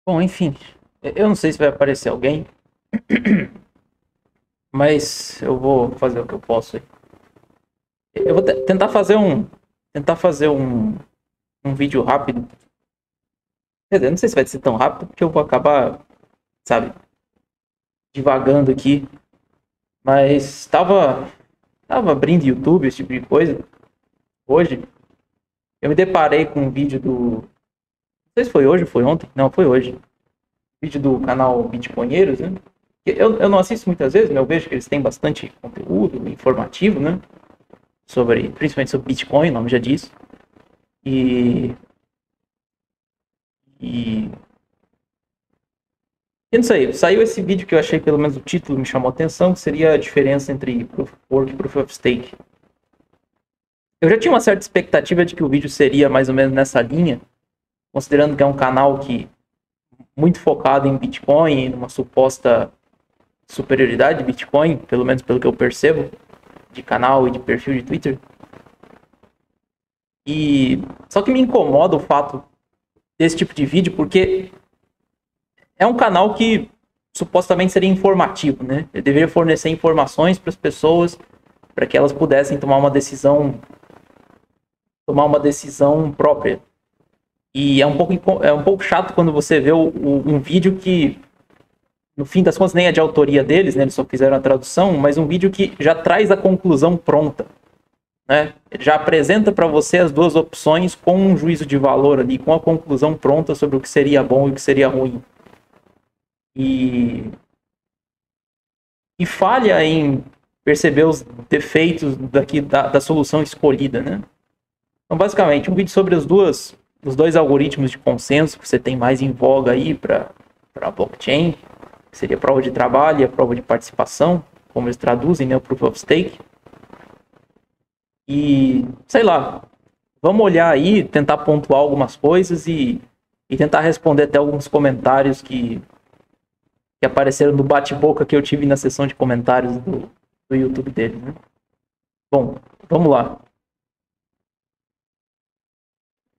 Bom, enfim, eu não sei se vai aparecer alguém, mas eu vou fazer o que eu posso aí. Eu vou tentar fazer um vídeo rápido. Quer dizer, não sei se vai ser tão rápido, porque eu vou acabar, sabe, divagando aqui. Mas tava abrindo YouTube, esse tipo de coisa. Hoje, eu me deparei com um vídeo do. Não sei se foi hoje ou foi ontem. Não, foi hoje. Vídeo do canal Bitcoinheiros, né? Eu não assisto muitas vezes, mas eu vejo que eles têm bastante conteúdo informativo, né? Principalmente sobre Bitcoin, o nome já diz. E, e, e não sei, saiu esse vídeo que eu achei, pelo menos o título me chamou a atenção, que seria a diferença entre Proof of Work e Proof of Stake. Eu já tinha uma certa expectativa de que o vídeo seria mais ou menos nessa linha, considerando que é um canal que muito focado em Bitcoin, numa suposta superioridade de Bitcoin, pelo menos pelo que eu percebo, de canal e de perfil de Twitter. E só que me incomoda o fato desse tipo de vídeo, porque é um canal que supostamente seria informativo, né? Ele deveria fornecer informações para as pessoas, para que elas pudessem tomar uma decisão própria. E é um pouco chato quando você vê um vídeo que, no fim das contas, nem é de autoria deles, né? Eles só fizeram a tradução, mas um vídeo que já traz a conclusão pronta, né? Ele já apresenta para você as duas opções com um juízo de valor ali, com a conclusão pronta sobre o que seria bom e o que seria ruim. E, e falha em perceber os defeitos da solução escolhida, né? Então, basicamente, um vídeo sobre os dois algoritmos de consenso que você tem mais em voga aí para a blockchain, que seria a prova de trabalho e a prova de participação, como eles traduzem, né, o Proof of Stake. E, sei lá, vamos olhar aí, tentar pontuar algumas coisas e tentar responder até alguns comentários que apareceram no bate-boca que eu tive na sessão de comentários do YouTube dele, né? Bom, vamos lá.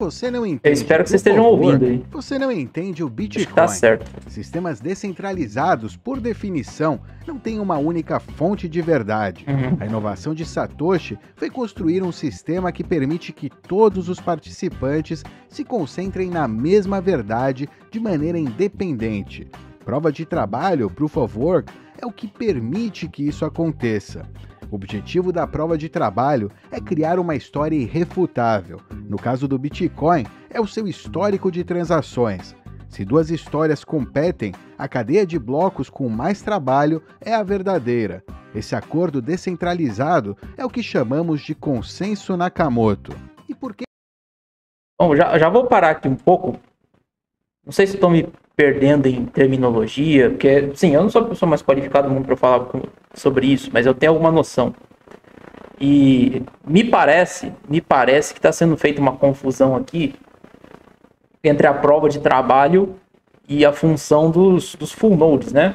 Você não Eu entende espero que vocês Proof estejam of ouvindo Work? aí. Você não entende o Acho que tá Bitcoin. certo. Sistemas descentralizados, por definição, não têm uma única fonte de verdade. A inovação de Satoshi foi construir um sistema que permite que todos os participantes se concentrem na mesma verdade de maneira independente. Prova de trabalho, Proof of Work, é o que permite que isso aconteça. O objetivo da prova de trabalho é criar uma história irrefutável. No caso do Bitcoin, é o seu histórico de transações. Se duas histórias competem, a cadeia de blocos com mais trabalho é a verdadeira. Esse acordo descentralizado é o que chamamos de consenso Nakamoto. E por que? Bom, já vou parar aqui um pouco. Não sei se estou me perdendo em terminologia, porque, sim, eu não sou a pessoa mais qualificada do mundo para falar sobre isso, mas eu tenho alguma noção. E me parece que está sendo feita uma confusão aqui entre a prova de trabalho e a função dos full nodes, né?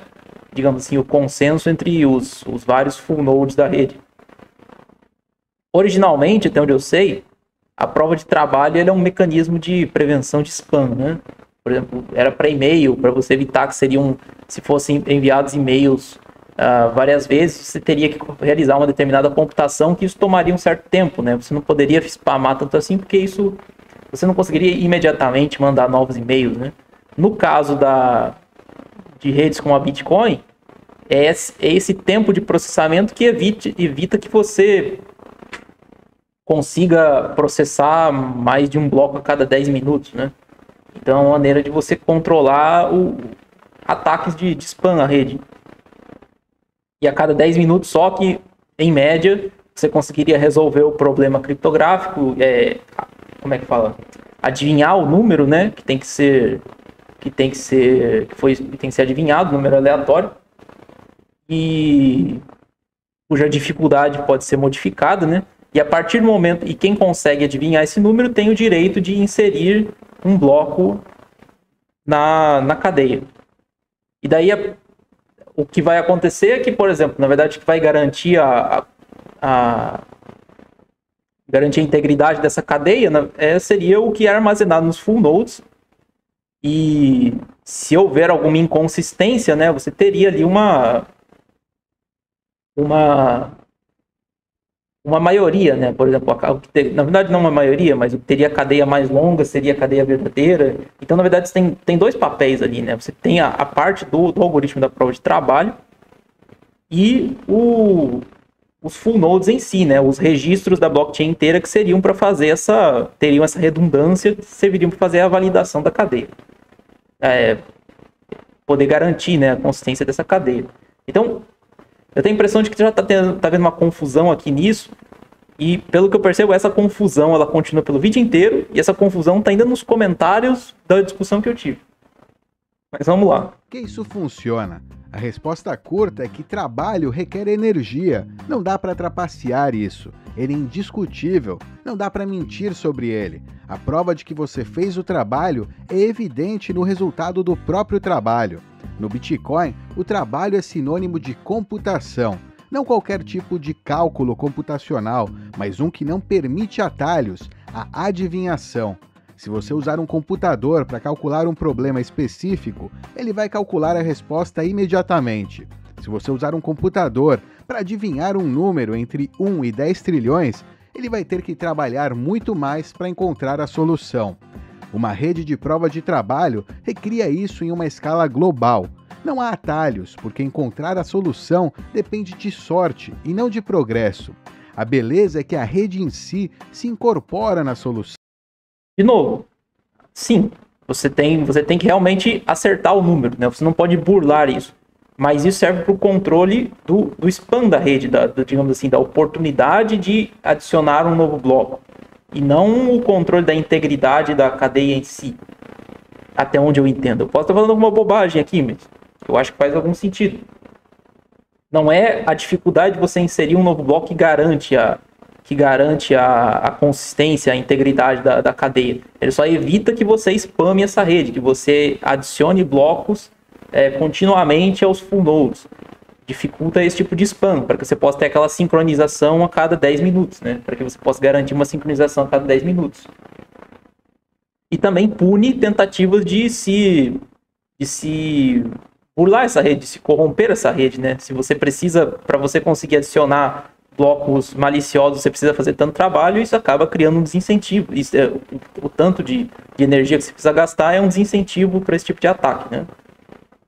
Digamos assim, o consenso entre os vários full nodes da rede. Originalmente, até onde eu sei, a prova de trabalho ele é um mecanismo de prevenção de spam, né? Por exemplo, era para e-mail, para você evitar que se fossem enviados e-mails várias vezes, você teria que realizar uma determinada computação, que isso tomaria um certo tempo, né? Você não poderia spamar tanto assim, porque isso você não conseguiria imediatamente mandar novos e-mails, né? No caso de redes como a Bitcoin, é esse tempo de processamento que evita que você consiga processar mais de um bloco a cada 10 minutos, né? Então é uma maneira de você controlar ataques de spam à rede. E a cada 10 minutos só que, em média, você conseguiria resolver o problema criptográfico, como é que fala? Adivinhar o número, né? Que tem que ser adivinhado, número aleatório. E cuja dificuldade pode ser modificada, né? E a partir do momento, e quem consegue adivinhar esse número tem o direito de inserir um bloco na cadeia. E daí o que vai acontecer é que, por exemplo, na verdade, o que vai garantir garantir a integridade dessa cadeia seria o que é armazenado nos full nodes. E se houver alguma inconsistência, né, você teria ali uma maioria, né? Por exemplo, na verdade não uma maioria, mas teria a cadeia mais longa, seria a cadeia verdadeira. Então, na verdade, você tem dois papéis ali, né? Você tem a parte do algoritmo da prova de trabalho e os full nodes em si, né? Os registros da blockchain inteira que seriam para fazer teriam essa redundância, que serviriam para fazer a validação da cadeia. Poder garantir, né, a consistência dessa cadeia. Então, eu tenho a impressão de que já tá vendo uma confusão aqui nisso, e pelo que eu percebo, essa confusão ela continua pelo vídeo inteiro, e essa confusão tá ainda nos comentários da discussão que eu tive. Mas vamos lá. Que isso funciona? A resposta curta é que trabalho requer energia. Não dá para trapacear isso. Ele é indiscutível. Não dá para mentir sobre ele. A prova de que você fez o trabalho é evidente no resultado do próprio trabalho. No Bitcoin, o trabalho é sinônimo de computação. Não qualquer tipo de cálculo computacional, mas um que não permite atalhos, a adivinhação. Se você usar um computador para calcular um problema específico, ele vai calcular a resposta imediatamente. Se você usar um computador para adivinhar um número entre 1 e 10 trilhões, ele vai ter que trabalhar muito mais para encontrar a solução. Uma rede de prova de trabalho recria isso em uma escala global. Não há atalhos, porque encontrar a solução depende de sorte e não de progresso. A beleza é que a rede em si se incorpora na solução. De novo, sim, você tem que realmente acertar o número, né? Você não pode burlar isso. Mas isso serve para o controle do spam da rede, digamos assim, da oportunidade de adicionar um novo bloco. E não o controle da integridade da cadeia em si. Até onde eu entendo. Eu posso estar falando alguma bobagem aqui, mas eu acho que faz algum sentido. Não é a dificuldade de você inserir um novo bloco que garante a consistência, a integridade da cadeia. Ele só evita que você spame essa rede, que você adicione blocos continuamente aos full nodes. Dificulta esse tipo de spam, para que você possa ter aquela sincronização a cada 10 minutos, né? Para que você possa garantir uma sincronização a cada 10 minutos. E também pune tentativas de se burlar essa rede, de se corromper essa rede, né? Se você precisa, para você conseguir adicionar blocos maliciosos, você precisa fazer tanto trabalho, isso acaba criando um desincentivo. O tanto de energia que você precisa gastar é um desincentivo para esse tipo de ataque, né?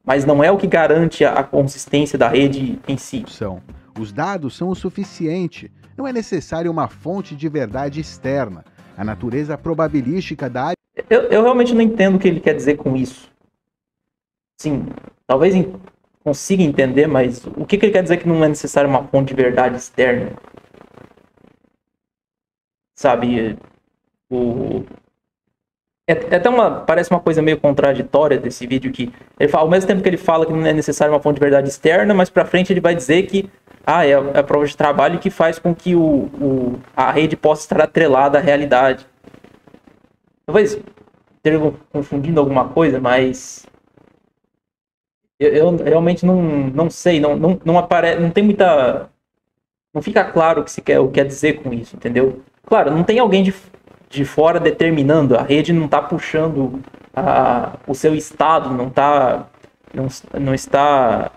Mas não é o que garante a consistência da rede em si. Os dados são o suficiente. Não é necessário uma fonte de verdade externa. A natureza probabilística da área... Eu realmente não entendo o que ele quer dizer com isso. Sim, talvez consiga entender, mas o que ele quer dizer que não é necessário uma fonte de verdade externa? Sabe, parece uma coisa meio contraditória desse vídeo que ele fala, ao mesmo tempo que ele fala que não é necessário uma fonte de verdade externa, mas para frente ele vai dizer que é a prova de trabalho que faz com que a rede possa estar atrelada à realidade. Talvez esteja confundindo alguma coisa, mas eu realmente não sei, não aparece, não tem muita, não fica claro o que quer dizer com isso, entendeu? Claro, não tem alguém de fora determinando, a rede não está puxando o seu estado, não está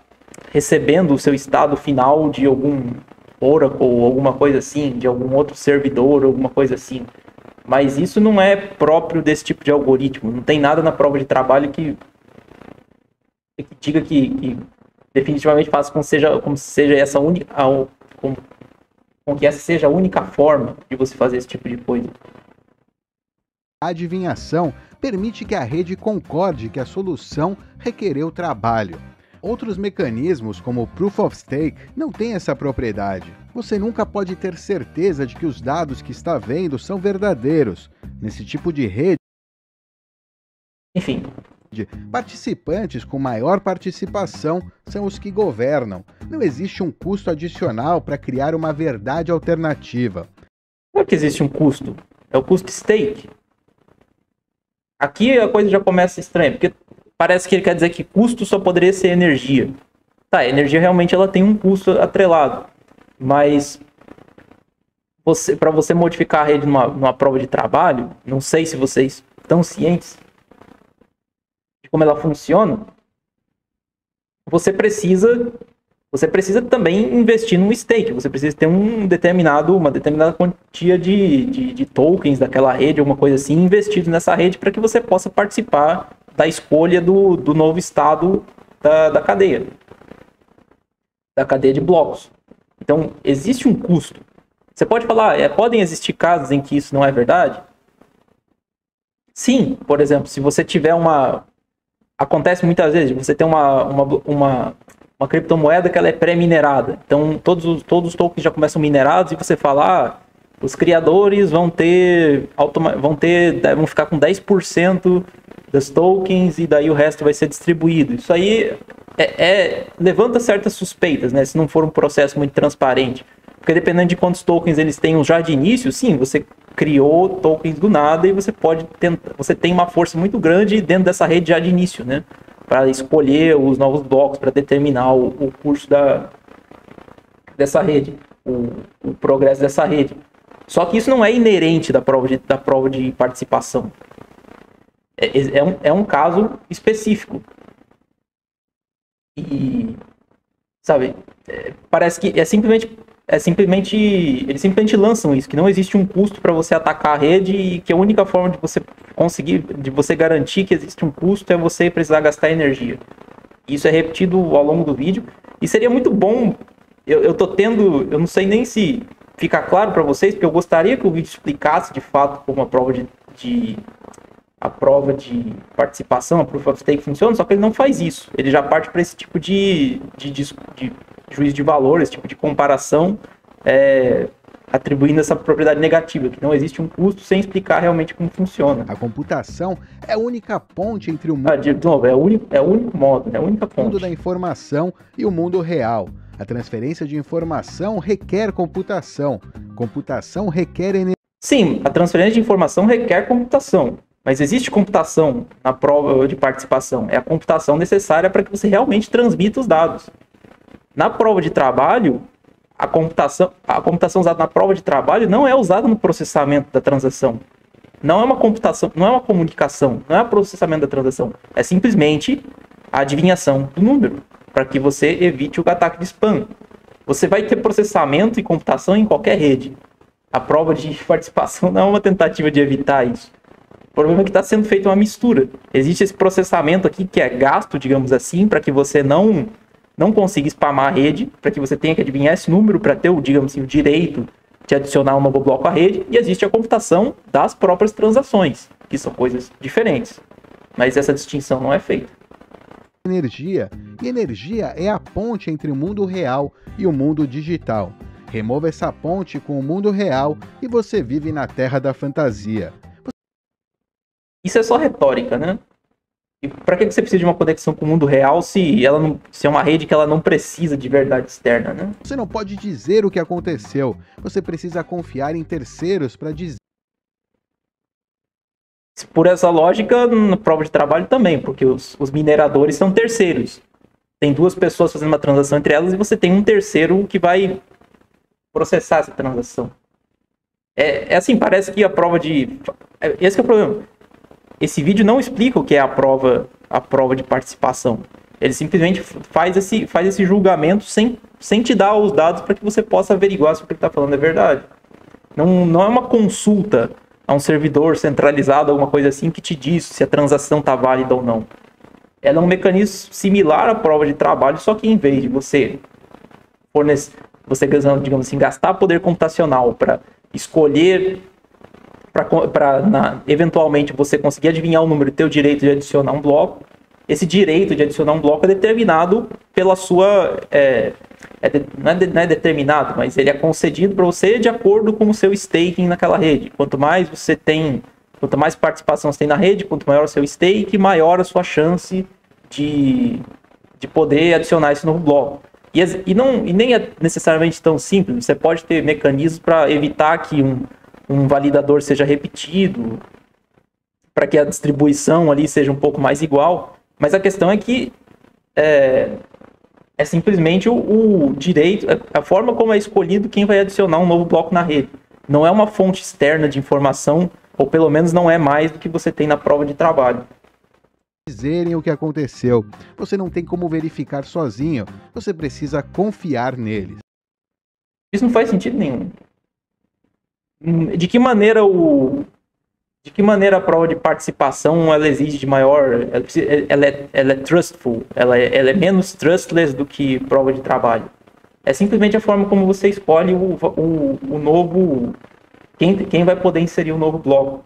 recebendo o seu estado final de algum Oracle ou alguma coisa assim, de algum outro servidor, alguma coisa assim. Mas isso não é próprio desse tipo de algoritmo. Não tem nada na prova de trabalho que diga que definitivamente faça com que seja essa única, com que essa seja a única forma de você fazer esse tipo de coisa. A adivinhação permite que a rede concorde que a solução requereu trabalho. Outros mecanismos, como o Proof of Stake, não têm essa propriedade. Você nunca pode ter certeza de que os dados que está vendo são verdadeiros. Nesse tipo de rede, enfim, participantes com maior participação são os que governam. Não existe um custo adicional para criar uma verdade alternativa. Claro que existe um custo. É o custo stake. Aqui a coisa já começa estranha, porque parece que ele quer dizer que custo só poderia ser energia. Tá, a energia realmente ela tem um custo atrelado. Mas para você modificar a rede numa prova de trabalho, não sei se vocês estão cientes de como ela funciona, você precisa também investir num stake. Você precisa ter uma determinada quantia de tokens daquela rede, alguma coisa assim, investido nessa rede para que você possa participar da escolha do novo estado da cadeia de blocos. Então, existe um custo. Você pode falar, podem existir casos em que isso não é verdade? Sim, por exemplo, se você tiver acontece muitas vezes, você tem uma criptomoeda que ela é pré-minerada. Então, todos os tokens já começam minerados e você fala, os criadores vão ficar com 10% das tokens e daí o resto vai ser distribuído. Isso aí levanta certas suspeitas, né? Se não for um processo muito transparente. Porque dependendo de quantos tokens eles têm já de início, sim, você criou tokens do nada e você tem uma força muito grande dentro dessa rede já de início, né? Para escolher os novos blocos, para determinar o curso dessa rede, o progresso dessa rede. Só que isso não é inerente da prova de participação. É um caso específico. E, sabe, parece que eles simplesmente lançam isso, que não existe um custo para você atacar a rede e que a única forma de você garantir que existe um custo é você precisar gastar energia. Isso é repetido ao longo do vídeo e seria muito bom. Eu não sei nem se fica claro para vocês, porque eu gostaria que o vídeo explicasse de fato como a prova de participação, a Proof of Stake funciona, só que ele não faz isso. Ele já parte para esse tipo de juízo de valor, esse tipo de comparação, atribuindo essa propriedade negativa, que não existe um custo, sem explicar realmente como funciona. A computação é a única ponte entre o mundo... é o único modo, é a única ponte. O mundo da informação e o mundo real. A transferência de informação requer computação. Computação requer energia. Sim, a transferência de informação requer computação. Mas existe computação na prova de participação. É a computação necessária para que você realmente transmita os dados. Na prova de trabalho, a computação usada na prova de trabalho não é usada no processamento da transação. Não é uma computação, não é uma comunicação, não é o processamento da transação. É simplesmente a adivinhação do número, para que você evite o ataque de spam. Você vai ter processamento e computação em qualquer rede. A prova de participação não é uma tentativa de evitar isso. O problema é que está sendo feita uma mistura. Existe esse processamento aqui que é gasto, digamos assim, para que você não consiga spamar a rede, para que você tenha que adivinhar esse número para ter, digamos assim, o direito de adicionar um novo bloco à rede. E existe a computação das próprias transações, que são coisas diferentes. Mas essa distinção não é feita. Energia, e energia é a ponte entre o mundo real e o mundo digital. Remova essa ponte com o mundo real e você vive na terra da fantasia. Isso é só retórica, né? E para que você precisa de uma conexão com o mundo real se é uma rede que ela não precisa de verdade externa, né? Você não pode dizer o que aconteceu. Você precisa confiar em terceiros para dizer. Por essa lógica, na prova de trabalho também, porque os mineradores são terceiros. Tem duas pessoas fazendo uma transação entre elas e você tem um terceiro que vai processar essa transação. Assim, parece que a prova de... Esse que é o problema. Esse vídeo não explica o que é a prova de participação. Ele simplesmente faz esse julgamento sem te dar os dados para que você possa averiguar se o que ele está falando é verdade. Não é uma consulta a um servidor centralizado, alguma coisa assim, que te diz se a transação está válida ou não. Ela é um mecanismo similar à prova de trabalho, só que em vez de você digamos assim, gastar poder computacional para escolher, eventualmente você conseguir adivinhar o número e ter o direito de adicionar um bloco, esse direito de adicionar um bloco é determinado pela sua... não é determinado, mas ele é concedido para você de acordo com o seu staking naquela rede. Quanto mais participação você tem na rede, quanto maior o seu stake, maior a sua chance de poder adicionar esse novo bloco. E nem é necessariamente tão simples. Você pode ter mecanismos para evitar que um validador seja repetido, para que a distribuição ali seja um pouco mais igual. Mas a questão é que é simplesmente o direito, a forma como é escolhido quem vai adicionar um novo bloco na rede. Não é uma fonte externa de informação, ou pelo menos não é mais do que você tem na prova de trabalho. dizerem o que aconteceu. Você não tem como verificar sozinho, você precisa confiar neles. Isso não faz sentido nenhum. De que maneira a prova de participação ela exige de maior, ela é trustful, ela é menos trustless do que prova de trabalho? É simplesmente a forma como você escolhe o novo, quem vai poder inserir o novo bloco.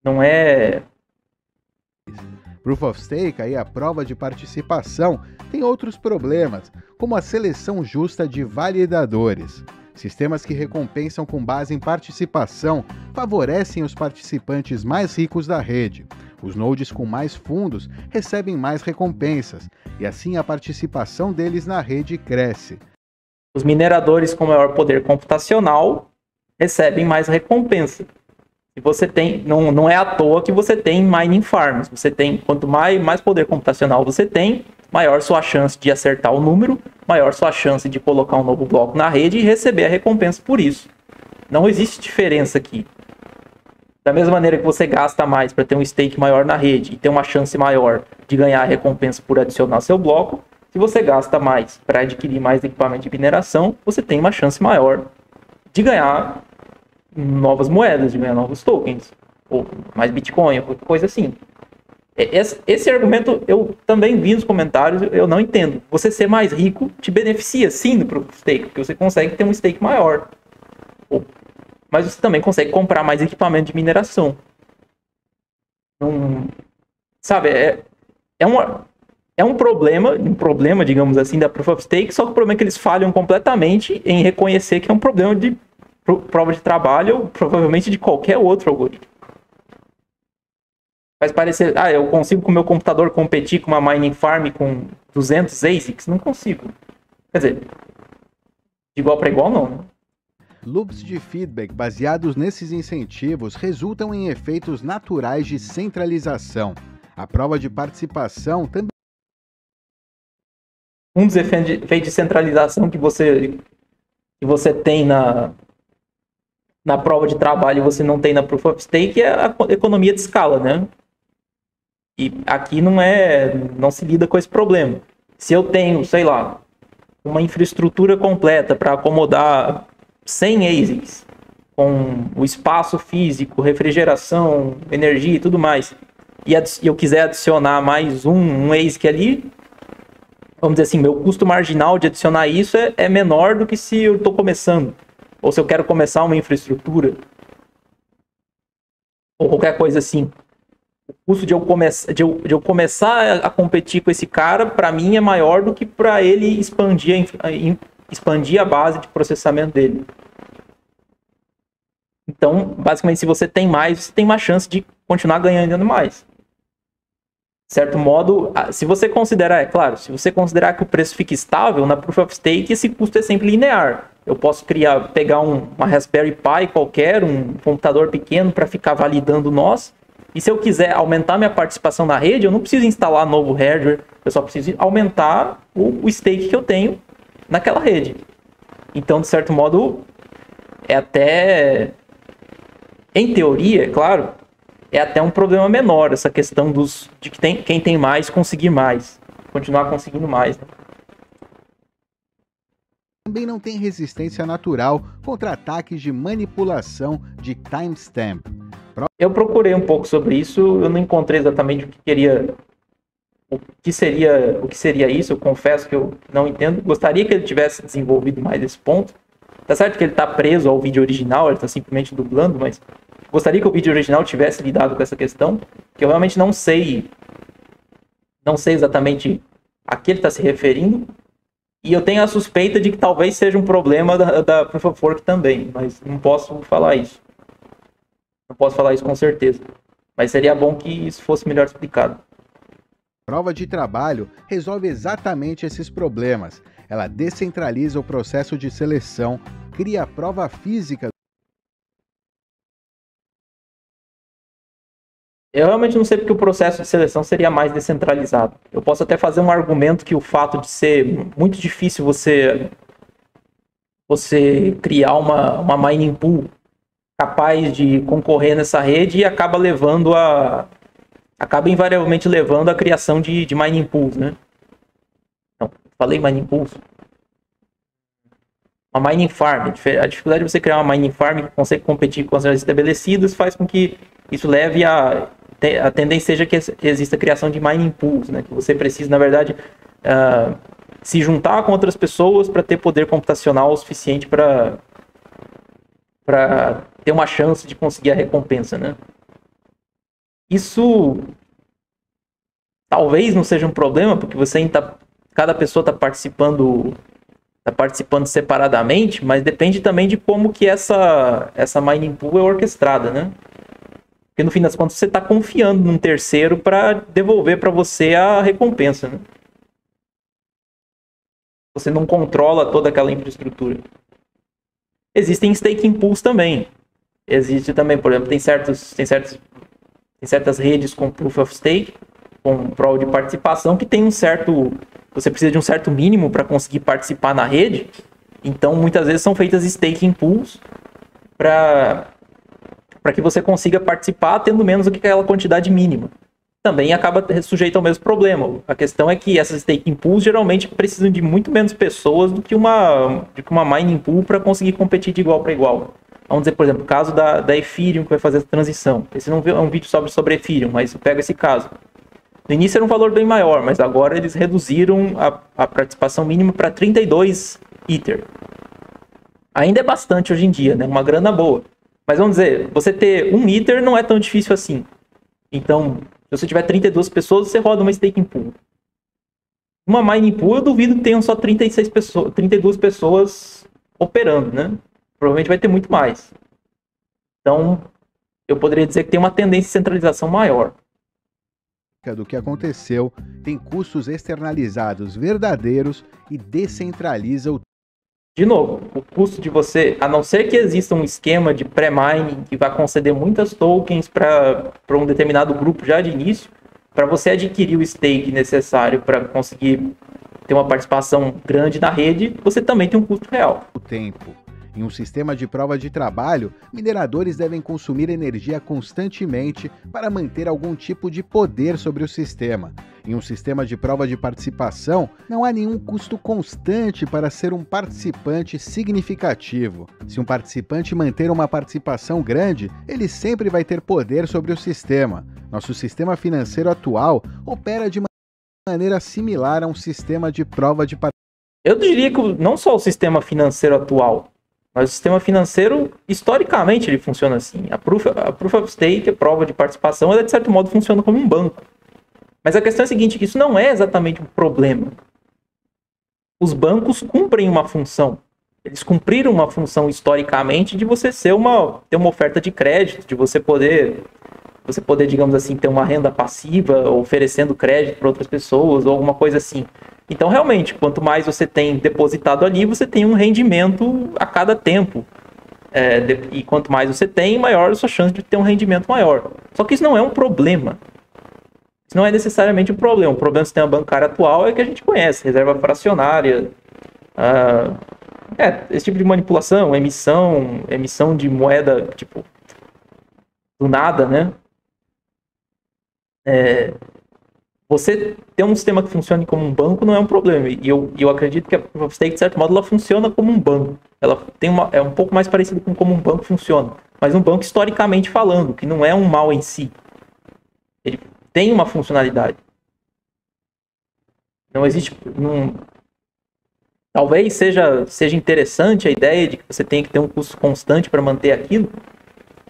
Não é... Proof of Stake, aí a prova de participação, tem outros problemas, como a seleção justa de validadores. Sistemas que recompensam com base em participação favorecem os participantes mais ricos da rede. Os nodes com mais fundos recebem mais recompensas, e assim a participação deles na rede cresce. Os mineradores com maior poder computacional recebem mais recompensa. E você tem, não é à toa que você tem mining farms. Você tem, quanto mais poder computacional você tem, maior sua chance de acertar o número, maior sua chance de colocar um novo bloco na rede e receber a recompensa por isso. Não existe diferença aqui. Da mesma maneira que você gasta mais para ter um stake maior na rede e ter uma chance maior de ganhar a recompensa por adicionar seu bloco, se você gasta mais para adquirir mais equipamento de mineração, você tem uma chance maior de ganhar novas moedas, de ganhar novos tokens, ou mais Bitcoin, coisa assim. Esse argumento eu também vi nos comentários, eu não entendo. Você ser mais rico te beneficia sim do Proof of Stake, porque você consegue ter um stake maior. Mas você também consegue comprar mais equipamento de mineração. Sabe, é um problema, digamos assim, da Proof of Stake, só que o problema é que eles falham completamente em reconhecer que é um problema de prova de trabalho ou provavelmente de qualquer outro algoritmo. Faz parecer, eu consigo com o meu computador competir com uma mining farm com 200 ASICs? Não consigo. Quer dizer, de igual para igual não, né? Loops de feedback baseados nesses incentivos resultam em efeitos naturais de centralização. A prova de participação também... Um dos efeitos de centralização que você tem na prova de trabalho e você não tem na Proof of Stake é a economia de escala, né? E aqui não se lida com esse problema. Se eu tenho, sei lá, uma infraestrutura completa para acomodar 100 ASICs, com o espaço físico, refrigeração, energia e tudo mais, e eu quiser adicionar mais um ASIC ali, vamos dizer assim, meu custo marginal de adicionar isso é menor do que se eu estou começando, ou se eu quero começar uma infraestrutura, ou qualquer coisa assim. O custo de eu começar a competir com esse cara, para mim, é maior do que para ele expandir a base de processamento dele. Então, basicamente, se você tem mais, você tem uma chance de continuar ganhando mais. De certo modo, se você considerar, se você considerar que o preço fica estável, na Proof of Stake esse custo é sempre linear. Eu posso pegar uma Raspberry Pi qualquer, um computador pequeno para ficar validando nós. E se eu quiser aumentar minha participação na rede, eu não preciso instalar novo hardware, eu só preciso aumentar o stake que eu tenho naquela rede. Então, de certo modo, é até... Em teoria, é claro, é até um problema menor essa questão de que quem tem mais conseguir mais, continuar conseguindo mais, né? Também não tem resistência natural contra ataques de manipulação de timestamp. Eu procurei um pouco sobre isso, eu não encontrei exatamente o que seria isso, eu confesso que eu não entendo. Gostaria que ele tivesse desenvolvido mais esse ponto. Tá certo que ele está preso ao vídeo original, ele está simplesmente dublando, mas gostaria que o vídeo original tivesse lidado com essa questão, que eu realmente não sei exatamente a que ele está se referindo, e eu tenho a suspeita de que talvez seja um problema da Proof of Work também, mas não posso falar isso. Não posso falar isso com certeza, mas seria bom que isso fosse melhor explicado. A prova de trabalho resolve exatamente esses problemas. Ela descentraliza o processo de seleção, cria a prova física. Eu realmente não sei porque o processo de seleção seria mais descentralizado. Eu posso até fazer um argumento que o fato de ser muito difícil você criar uma mining pool capaz de concorrer nessa rede e acaba levando a acaba invariavelmente levando à criação de mining pools, né? Não, falei mining pools. Uma mining farm. A dificuldade de você criar uma mining farm que consegue competir com as já estabelecidas faz com que isso leve a tendência seja que exista a criação de mining pools, né? Que você precisa, na verdade, se juntar com outras pessoas para ter poder computacional o suficiente para ter uma chance de conseguir a recompensa, né? Isso talvez não seja um problema, porque cada pessoa está participando separadamente, mas depende também de como que essa mining pool é orquestrada, né? Porque no fim das contas você está confiando num terceiro para devolver para você a recompensa, né? Você não controla toda aquela infraestrutura. Existem staking pools também. Existe também, por exemplo, tem certas redes com proof of stake, com prova de participação, que tem você precisa de um certo mínimo para conseguir participar na rede. Então, muitas vezes são feitas staking pools para que você consiga participar tendo menos do que aquela quantidade mínima. Também acaba sujeito ao mesmo problema. A questão é que essas staking pools geralmente precisam de muito menos pessoas do que uma mining pool para conseguir competir de igual para igual. Vamos dizer, por exemplo, o caso da Ethereum que vai fazer essa transição. Esse não é um vídeo sobre Ethereum, mas eu pego esse caso. No início era um valor bem maior, mas agora eles reduziram a participação mínima para 32 Ether. Ainda é bastante hoje em dia, né? Uma grana boa. Mas vamos dizer, você ter um Ether não é tão difícil assim. Então, se você tiver 32 pessoas, você roda uma staking pool. Uma mining pool, eu duvido que tenham só 32 pessoas operando, né? Provavelmente vai ter muito mais. Então, eu poderia dizer que tem uma tendência de centralização maior. Do que aconteceu, tem custos externalizados verdadeiros e descentraliza o... De novo, o custo de você, a não ser que exista um esquema de pré-mining que vai conceder muitas tokens para um determinado grupo já de início, para você adquirir o stake necessário para conseguir ter uma participação grande na rede, você também tem um custo real. O tempo. Em um sistema de prova de trabalho, mineradores devem consumir energia constantemente para manter algum tipo de poder sobre o sistema. Em um sistema de prova de participação, não há nenhum custo constante para ser um participante significativo. Se um participante manter uma participação grande, ele sempre vai ter poder sobre o sistema. Nosso sistema financeiro atual opera de maneira similar a um sistema de prova de participação. Eu diria que não só o sistema financeiro atual, mas o sistema financeiro, historicamente, ele funciona assim. A Proof of Stake, a prova de participação, ela de certo modo funciona como um banco. Mas a questão é a seguinte, isso não é exatamente um problema. Os bancos cumprem uma função. Eles cumpriram uma função historicamente de você ter uma oferta de crédito, de você poder, digamos assim, ter uma renda passiva, oferecendo crédito para outras pessoas, ou alguma coisa assim. Então, realmente, quanto mais você tem depositado ali, você tem um rendimento a cada tempo. E quanto mais você tem, maior a sua chance de ter um rendimento maior. Só que isso não é um problema. Isso não é necessariamente um problema. O problema do sistema bancário atual é que a gente conhece. Reserva fracionária, esse tipo de manipulação, emissão de moeda, tipo, do nada, né? Você ter um sistema que funcione como um banco não é um problema. E eu acredito que a Proof of Stake, de certo modo, ela funciona como um banco. Ela é um pouco mais parecido com como um banco funciona. Mas um banco historicamente falando, que não é um mal em si. Ele tem uma funcionalidade. Não existe... Talvez seja interessante a ideia de que você tem que ter um custo constante para manter aquilo.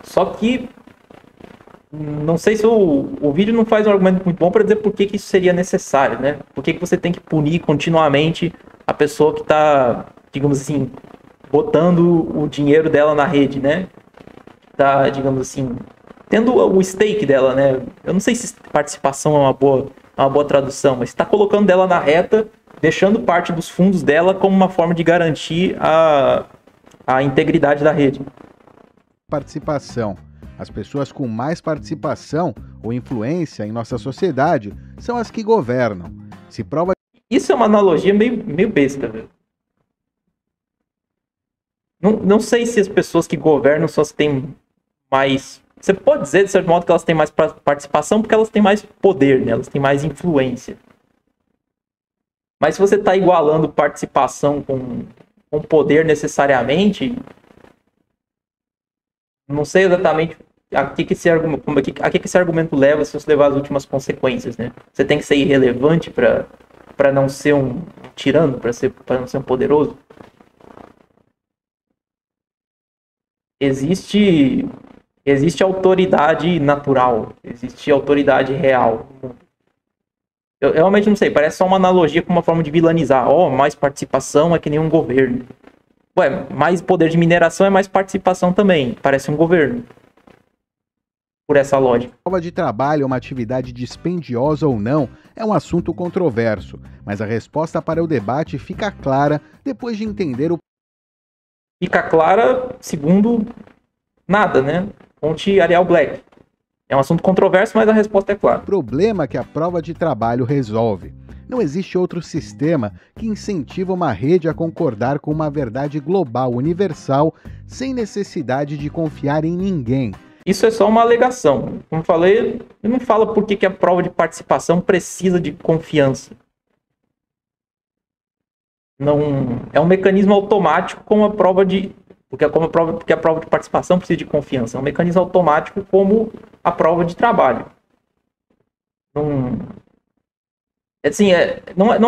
Só que não sei se o vídeo não faz um argumento muito bom para dizer por que isso seria necessário, né? Por que você tem que punir continuamente a pessoa que está, digamos assim, botando o dinheiro dela na rede, né? Está, digamos assim, tendo o stake dela, né? Eu não sei se participação é uma boa tradução, mas está colocando dela na reta, deixando parte dos fundos dela como uma forma de garantir a integridade da rede. Participação. As pessoas com mais participação ou influência em nossa sociedade são as que governam. Se prova... Isso é uma analogia meio besta, velho. Não sei se as pessoas que governam só têm mais Você pode dizer, de certo modo, que elas têm mais participação porque elas têm mais poder, né? Elas têm mais influência. Mas se você está igualando participação com poder necessariamente, não sei exatamente a que esse argumento leva se você levar as últimas consequências, né? Você tem que ser irrelevante para não ser um tirano, para não ser um poderoso. Existe autoridade natural, existe autoridade real. Eu realmente não sei, parece só uma analogia com uma forma de vilanizar. Mais participação é que nem um governo. Ué, mais poder de mineração é mais participação também, parece um governo. Por essa lógica. A prova de trabalho é uma atividade dispendiosa ou não é um assunto controverso, mas a resposta para o debate fica clara depois de entender o... Fica clara segundo nada, né? Fonte Arial Black. É um assunto controverso, mas a resposta é clara. O problema que a prova de trabalho resolve. Não existe outro sistema que incentiva uma rede a concordar com uma verdade global, universal, sem necessidade de confiar em ninguém. Isso é só uma alegação. Como falei, eu não falo por que a prova de participação precisa de confiança. Não é um mecanismo automático como a prova de... Porque a prova de participação precisa de confiança. É um mecanismo automático como a prova de trabalho. Não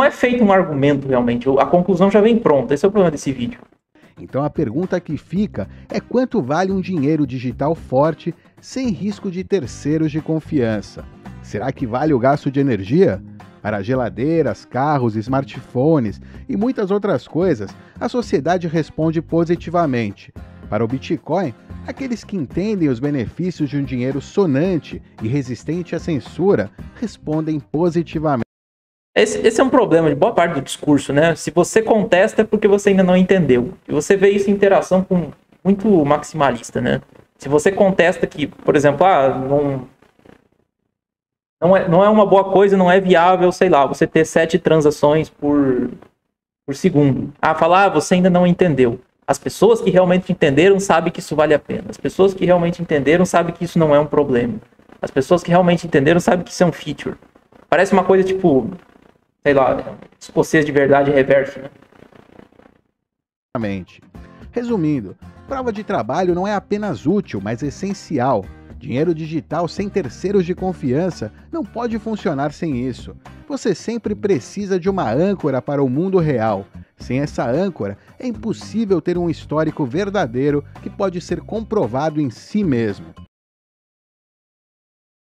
é feito um argumento realmente. A conclusão já vem pronta. Esse é o problema desse vídeo. Então a pergunta que fica é quanto vale um dinheiro digital forte sem risco de terceiros de confiança? Será que vale o gasto de energia? Para geladeiras, carros, smartphones e muitas outras coisas, a sociedade responde positivamente. Para o Bitcoin, aqueles que entendem os benefícios de um dinheiro sonante e resistente à censura respondem positivamente. Esse é um problema de boa parte do discurso, né? Se você contesta é porque você ainda não entendeu. E você vê isso em interação com muito maximalista, né? Se você contesta que, por exemplo, não é uma boa coisa, não é viável, sei lá, você ter 7 transações por segundo. Você ainda não entendeu. As pessoas que realmente entenderam sabem que isso vale a pena. As pessoas que realmente entenderam sabem que isso não é um problema. As pessoas que realmente entenderam sabem que isso é um feature. Parece uma coisa tipo, sei lá, escocês de verdade reverso, né? Resumindo, prova de trabalho não é apenas útil, mas essencial. Dinheiro digital sem terceiros de confiança não pode funcionar sem isso. Você sempre precisa de uma âncora para o mundo real. Sem essa âncora, é impossível ter um histórico verdadeiro que pode ser comprovado em si mesmo.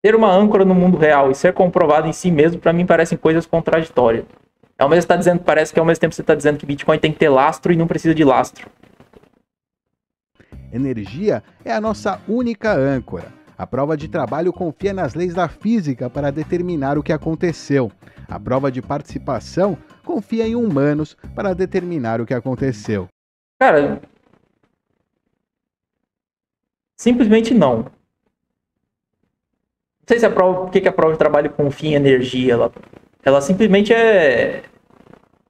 Ter uma âncora no mundo real e ser comprovado em si mesmo, para mim, parecem coisas contraditórias. Parece que ao mesmo tempo você está dizendo que Bitcoin tem que ter lastro e não precisa de lastro. Energia é a nossa única âncora. A prova de trabalho confia nas leis da física para determinar o que aconteceu. A prova de participação confia em humanos para determinar o que aconteceu. Cara, simplesmente não. Não sei se por que a prova de trabalho confia em energia. Ela simplesmente é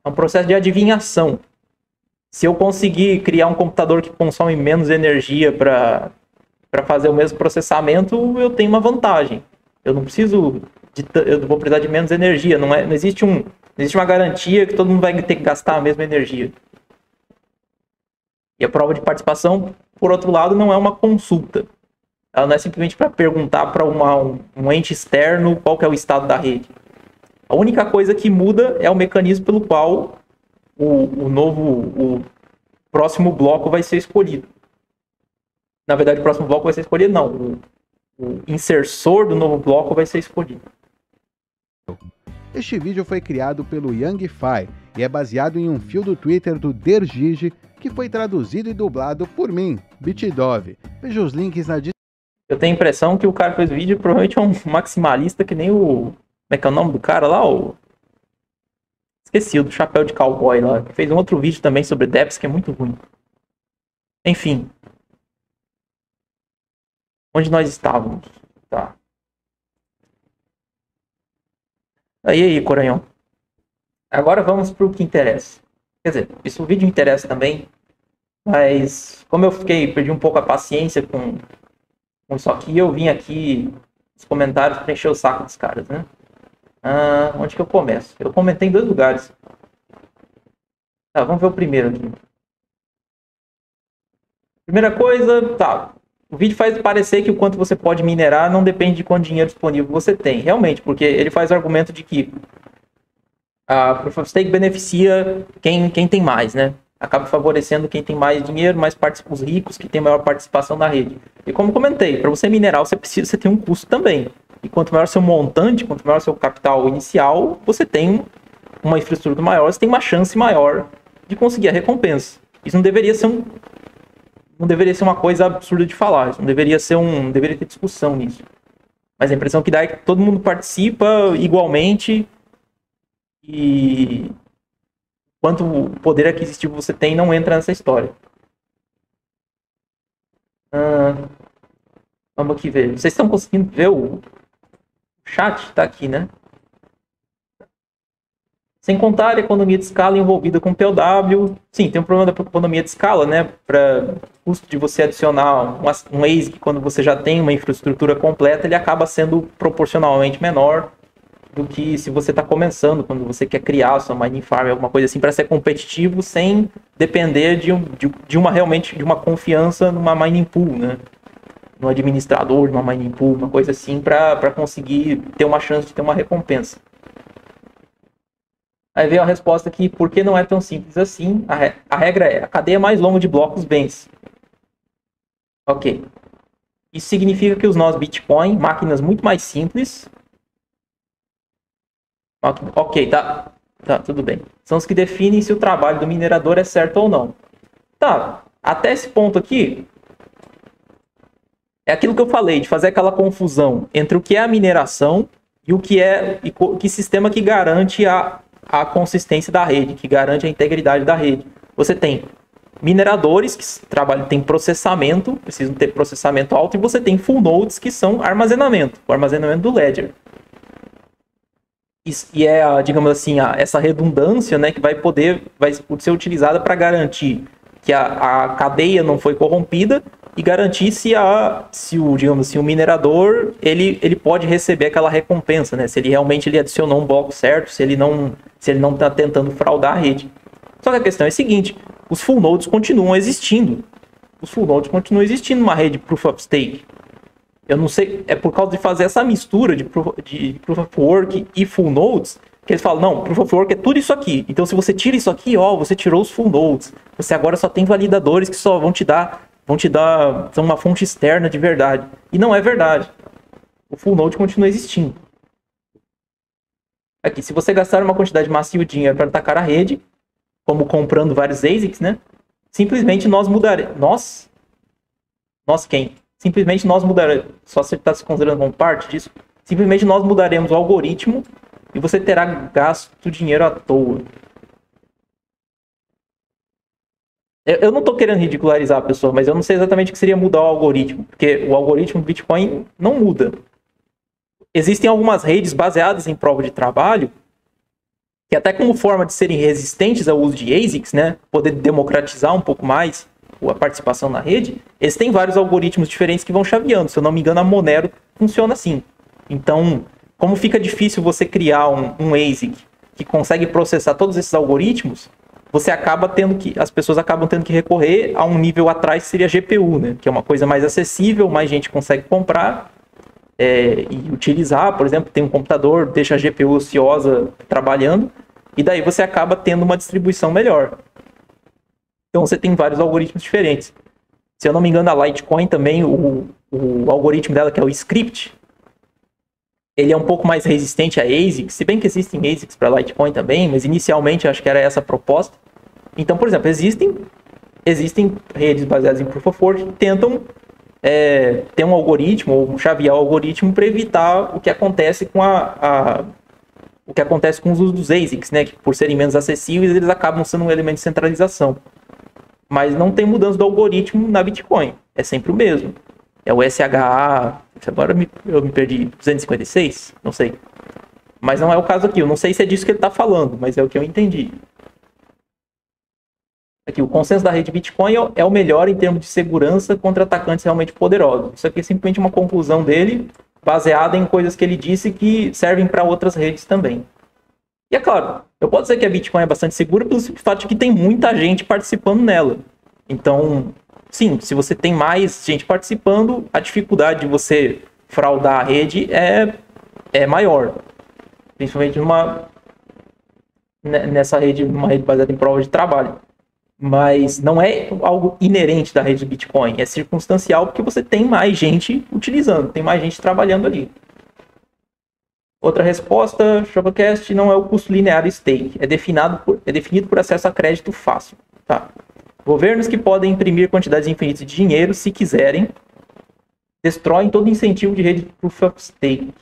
um processo de adivinhação. Se eu conseguir criar um computador que consome menos energia para fazer o mesmo processamento, eu tenho uma vantagem. Eu vou precisar de menos energia. Não existe uma garantia que todo mundo vai ter que gastar a mesma energia. E a prova de participação, por outro lado, não é uma consulta. Ela não é simplesmente para perguntar para um ente externo qual que é o estado da rede. A única coisa que muda é o mecanismo pelo qual o próximo bloco vai ser escolhido. Na verdade, o próximo bloco vai ser escolhido, não. O insersor do novo bloco vai ser escolhido. Este vídeo foi criado pelo YangFi e é baseado em um fio do Twitter do Dergige, que foi traduzido e dublado por mim, BitDove. Veja os links na descrição. Eu tenho a impressão que o cara que fez o vídeo provavelmente é um maximalista que nem o... Como é que é o nome do cara lá? Esqueci, o do chapéu de cowboy lá. Que fez um outro vídeo também sobre DEPS que é muito ruim. Enfim. Onde nós estávamos? Tá. Aí, Coranhão. Agora vamos para o que interessa. Quer dizer, isso o vídeo interessa também. Mas como eu perdi um pouco a paciência com Só que eu vim aqui nos comentários para encher o saco dos caras, né? Onde que eu começo? Eu comentei em 2 lugares. Tá, vamos ver o primeiro aqui. Primeira coisa, tá. O vídeo faz parecer que o quanto você pode minerar não depende de quanto dinheiro disponível você tem. Realmente, porque ele faz o argumento de que a Proof of Stake beneficia quem tem mais, né? Acaba favorecendo quem tem mais dinheiro, os ricos que têm maior participação na rede. E como comentei, para você minerar, você tem um custo também. E quanto maior seu montante, quanto maior seu capital inicial, você tem uma infraestrutura maior, você tem uma chance maior de conseguir a recompensa. Isso não deveria ser uma coisa absurda de falar. Isso não deveria ter discussão nisso. Mas a impressão que dá é que todo mundo participa igualmente e quanto poder aquisitivo você tem não entra nessa história. Vamos aqui ver. Vocês estão conseguindo ver o chat? Tá aqui, né? Sem contar a economia de escala envolvida com POW. Sim, tem um problema da economia de escala, né? Para o custo de você adicionar um ASIC quando você já tem uma infraestrutura completa, ele acaba sendo proporcionalmente menor do que se você está começando, quando você quer criar sua mining farm, alguma coisa assim, para ser competitivo sem depender de uma confiança numa mining pool, né? No administrador de uma mining pool, uma coisa assim, para conseguir ter uma chance de ter uma recompensa. Aí veio a resposta aqui, por que não é tão simples assim? A regra é, a cadeia mais longa de blocos vence. Ok. Isso significa que os nós Bitcoin, máquinas muito mais simples... Ok, tá, tudo bem. São os que definem se o trabalho do minerador é certo ou não. Tá, até esse ponto aqui, é aquilo que eu falei, de fazer aquela confusão entre o que é a mineração e o que é que sistema que garante a consistência da rede, que garante a integridade da rede. Você tem mineradores que têm processamento, precisam ter processamento alto, e você tem full nodes que são armazenamento, o armazenamento do ledger. E é, digamos assim, essa redundância, né, que vai ser utilizada para garantir que a cadeia não foi corrompida e garantir se o minerador ele pode receber aquela recompensa, né, se ele realmente adicionou um bloco certo, se ele não está tentando fraudar a rede. Só que a questão é a seguinte, os full nodes continuam existindo. Os full nodes continuam existindo numa rede Proof of Stake. Eu não sei, é por causa de fazer essa mistura de Proof of Work e Full Nodes, que eles falam, não, Proof of Work é tudo isso aqui. Então se você tira isso aqui, você tirou os Full Nodes. Você agora só tem validadores que só vão te dar são uma fonte externa de verdade. E não é verdade. O Full Node continua existindo. Aqui, se você gastar uma quantidade massiva de dinheiro para atacar a rede, como comprando vários ASICs, né? Simplesmente nós mudaremos. Nós quem? Simplesmente nós mudaremos, só você está se considerando como parte disso, simplesmente nós mudaremos o algoritmo e você terá gasto dinheiro à toa. Eu não estou querendo ridicularizar a pessoa, mas eu não sei exatamente o que seria mudar o algoritmo, porque o algoritmo do Bitcoin não muda. Existem algumas redes baseadas em prova de trabalho, que até como forma de serem resistentes ao uso de ASICs, né, poder democratizar um pouco mais a participação na rede, eles têm vários algoritmos diferentes que vão chaveando. Se eu não me engano, a Monero funciona assim. Então, como fica difícil você criar um ASIC que consegue processar todos esses algoritmos, as pessoas acabam tendo que recorrer a um nível atrás que seria a GPU, né? Que é uma coisa mais acessível, mais gente consegue comprar e utilizar. Por exemplo, tem um computador, deixa a GPU ociosa trabalhando, e daí você acaba tendo uma distribuição melhor. Então você tem vários algoritmos diferentes. Se eu não me engano, a Litecoin também, o algoritmo dela, que é o Scrypt, ele é um pouco mais resistente a ASICs, se bem que existem ASICs para Litecoin também, mas inicialmente acho que era essa a proposta. Então, por exemplo, existem redes baseadas em Proof of Work que tentam ter um algoritmo, ou chavear o algoritmo para evitar o que acontece com o que acontece com os usos dos ASICs, né? Que por serem menos acessíveis, eles acabam sendo um elemento de centralização. Mas não tem mudança do algoritmo na Bitcoin. É sempre o mesmo. É o SHA... Agora eu me perdi. 256? Não sei. Mas não é o caso aqui. Eu não sei se é disso que ele está falando, mas é o que eu entendi. Aqui, o consenso da rede Bitcoin é o melhor em termos de segurança contra atacantes realmente poderosos. Isso aqui é simplesmente uma conclusão dele, baseada em coisas que ele disse que servem para outras redes também. E é claro, eu posso dizer que a Bitcoin é bastante segura pelo simples fato de que tem muita gente participando nela. Então, sim, se você tem mais gente participando, a dificuldade de você fraudar a rede é maior. Principalmente nessa rede, uma rede baseada em prova de trabalho. Mas não é algo inerente da rede Bitcoin, é circunstancial porque você tem mais gente utilizando, tem mais gente trabalhando ali. Outra resposta, Shopcast, não é o custo linear stake, é definido por acesso a crédito fácil. Tá. Governos que podem imprimir quantidades infinitas de dinheiro, se quiserem, destroem todo incentivo de rede Proof of Stake.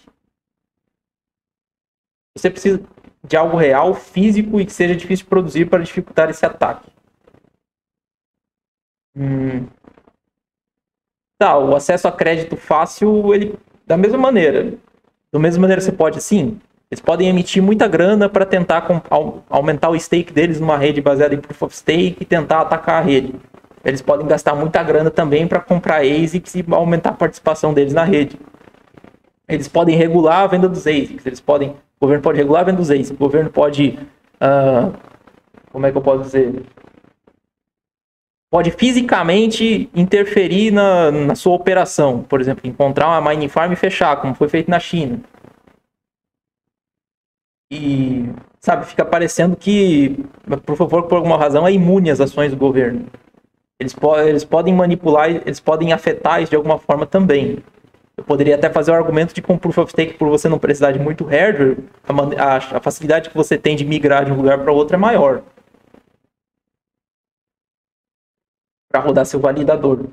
Você precisa de algo real, físico e que seja difícil de produzir para dificultar esse ataque. Tá, o acesso a crédito fácil, ele da mesma maneira. Da mesma maneira você pode, sim, eles podem emitir muita grana para tentar aumentar o stake deles numa rede baseada em Proof of Stake e tentar atacar a rede. Eles podem gastar muita grana também para comprar ASICs e aumentar a participação deles na rede. Eles podem regular a venda dos ASICs, o governo pode regular a venda dos ASICs, o governo pode, como é que eu posso dizer? Pode fisicamente interferir na sua operação. Por exemplo, encontrar uma mining farm e fechar, como foi feito na China. E, sabe, fica parecendo que, por favor, por alguma razão, é imune às ações do governo. Eles podem manipular, eles podem afetar isso de alguma forma também. Eu poderia até fazer o argumento de com Proof of Stake, por você não precisar de muito hardware, a facilidade que você tem de migrar de um lugar para outro é maior. Para rodar seu validador.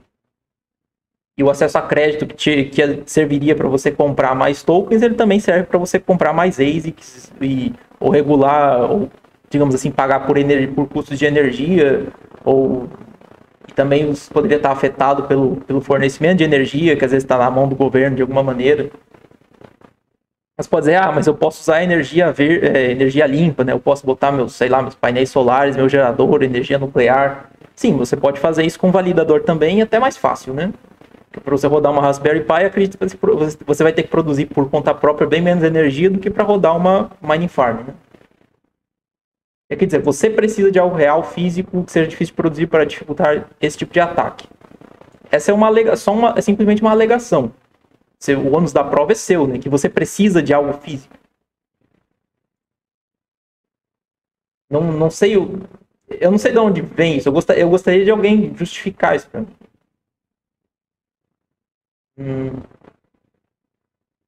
E o acesso a crédito que serviria para você comprar mais tokens, ele também serve para você comprar mais ASICs ou regular, ou digamos assim, pagar por custos de energia, e também poderia estar afetado pelo fornecimento de energia, que às vezes está na mão do governo de alguma maneira. Mas pode dizer, mas eu posso usar energia limpa, né? Eu posso botar meus painéis solares, meu gerador, energia nuclear. Sim, você pode fazer isso com validador também, e até mais fácil, né? Para você rodar uma Raspberry Pi, acredito que você vai ter que produzir por conta própria bem menos energia do que para rodar uma mining farm, né? Quer dizer, você precisa de algo real, físico, que seja difícil de produzir para dificultar esse tipo de ataque. Essa é simplesmente uma alegação. O ônus da prova é seu, né? Que você precisa de algo físico. Não sei... Eu não sei de onde vem isso. Eu gostaria de alguém justificar isso para mim.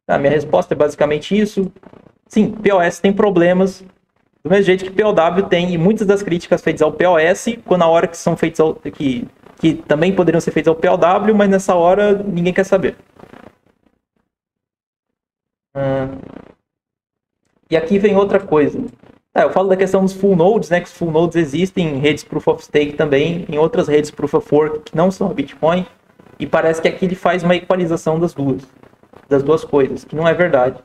A minha resposta é basicamente isso. Sim, POS tem problemas. Do mesmo jeito que POW tem. E muitas das críticas feitas ao POS, quando na hora que são feitas que também poderiam ser feitas ao POW, mas nessa hora ninguém quer saber. E aqui vem outra coisa. Eu falo da questão dos full nodes, né? Que os full nodes existem em redes Proof of Stake também, em outras redes Proof of Work que não são a Bitcoin, e parece que aqui ele faz uma equalização das duas coisas, que não é verdade.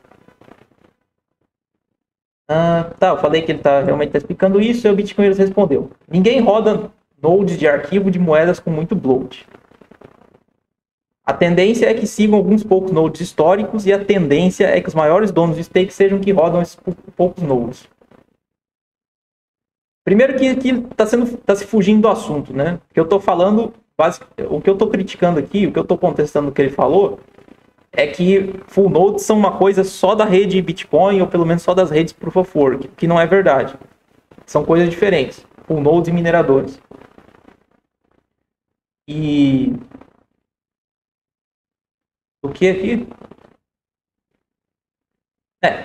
Eu falei que ele realmente está explicando isso, e o Bitcoin respondeu. Ninguém roda nodes de arquivo de moedas com muito bloat. A tendência é que sigam alguns poucos nodes históricos, e a tendência é que os maiores donos de stake sejam que rodam esses poucos nodes. Primeiro que está se fugindo do assunto, né? O que eu estou falando, o que eu estou criticando aqui, o que eu estou contestando o que ele falou, é que full nodes são uma coisa só da rede Bitcoin, ou pelo menos só das redes Proof of Work, que não é verdade. São coisas diferentes. Full nodes e mineradores. E... o que aqui?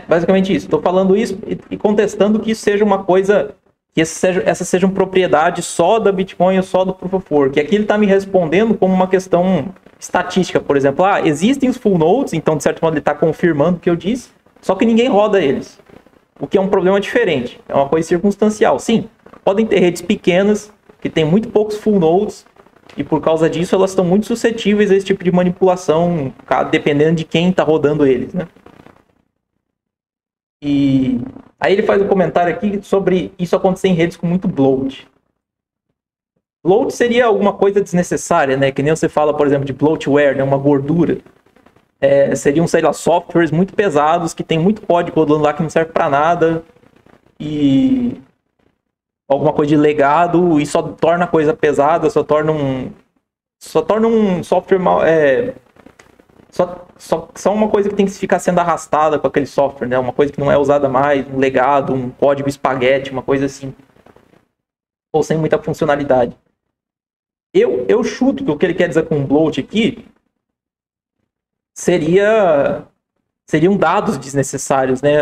Basicamente isso. Estou falando isso e contestando que isso seja uma coisa... que essas sejam propriedades só da Bitcoin ou só do Proof of Work. E aqui ele está me respondendo como uma questão estatística, por exemplo. Existem os full nodes, então de certo modo ele está confirmando o que eu disse, só que ninguém roda eles. O que é um problema diferente. É uma coisa circunstancial. Sim, podem ter redes pequenas, que tem muito poucos full nodes, e por causa disso elas estão muito suscetíveis a esse tipo de manipulação, dependendo de quem está rodando eles, né? E aí ele faz um comentário aqui sobre isso acontecer em redes com muito bloat. Bloat seria alguma coisa desnecessária, né? Que nem você fala, por exemplo, de bloatware, né? Uma gordura. Seriam, sei lá, softwares muito pesados que tem muito código rodando lá que não serve para nada e alguma coisa de legado e só torna a coisa pesada, só torna um software mal, só uma coisa que tem que ficar sendo arrastada com aquele software, né? Uma coisa que não é usada mais, um legado, um código espaguete, uma coisa assim, ou sem muita funcionalidade. Eu chuto que o que ele quer dizer com bloat aqui seriam dados desnecessários, né?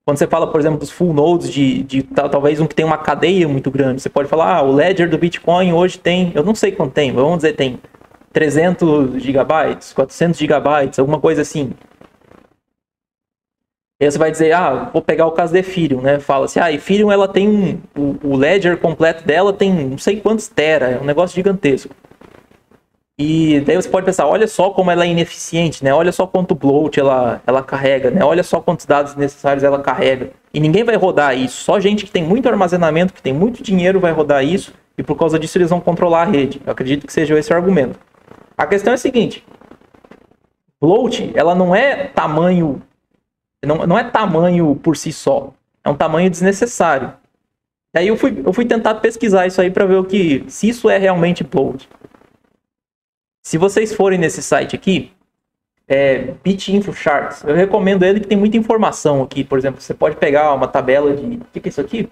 Quando você fala, por exemplo, dos full nodes talvez um que tem uma cadeia muito grande, você pode falar, o ledger do Bitcoin hoje tem, eu não sei quanto tem, vamos dizer, tem 300 gigabytes, 400 gigabytes, alguma coisa assim. E aí você vai dizer, vou pegar o caso da Ethereum, né? Fala-se, Ethereum ela tem o ledger completo dela tem não sei quantos tera, é um negócio gigantesco. E daí você pode pensar, olha só como ela é ineficiente, né? Olha só quanto bloat ela carrega, né? Olha só quantos dados necessários ela carrega. E ninguém vai rodar isso, só gente que tem muito armazenamento, que tem muito dinheiro vai rodar isso, e por causa disso eles vão controlar a rede. Eu acredito que seja esse o argumento. A questão é a seguinte, bloat, ela não é tamanho, não é tamanho por si só, é um tamanho desnecessário. Aí eu fui tentar pesquisar isso aí para ver se isso é realmente bloat. Se vocês forem nesse site aqui, BitInfoCharts, eu recomendo ele que tem muita informação aqui. Por exemplo, você pode pegar uma tabela de... O que é isso aqui?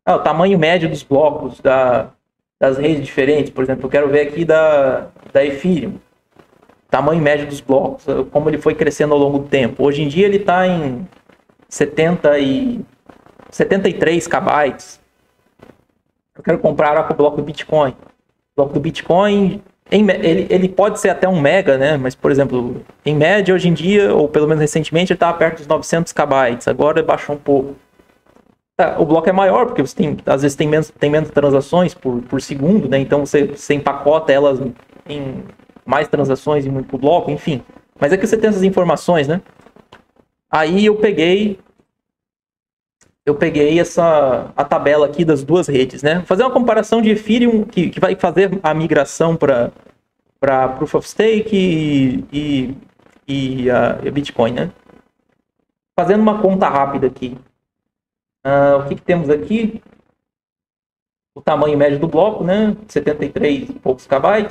O tamanho médio dos blocos das redes diferentes. Por exemplo, eu quero ver aqui da Ethereum. Tamanho médio dos blocos, como ele foi crescendo ao longo do tempo. Hoje em dia ele está em 73 KB. Eu quero comparar com o bloco do Bitcoin. O bloco do Bitcoin, ele pode ser até 1 mega, né? Mas, por exemplo, em média, hoje em dia, ou pelo menos recentemente, ele estava perto dos 900 KB. Agora baixou um pouco. O bloco é maior, porque você às vezes tem menos transações por segundo, né? Então você empacota elas em mais transações em muito bloco, enfim. Mas aqui você tem essas informações, né? Aí eu peguei a tabela aqui das duas redes, né? Vou fazer uma comparação de Ethereum, que vai fazer a migração para Proof of Stake e Bitcoin, né? Fazendo uma conta rápida aqui. O que temos aqui? O tamanho médio do bloco, né? 73 e poucos KB.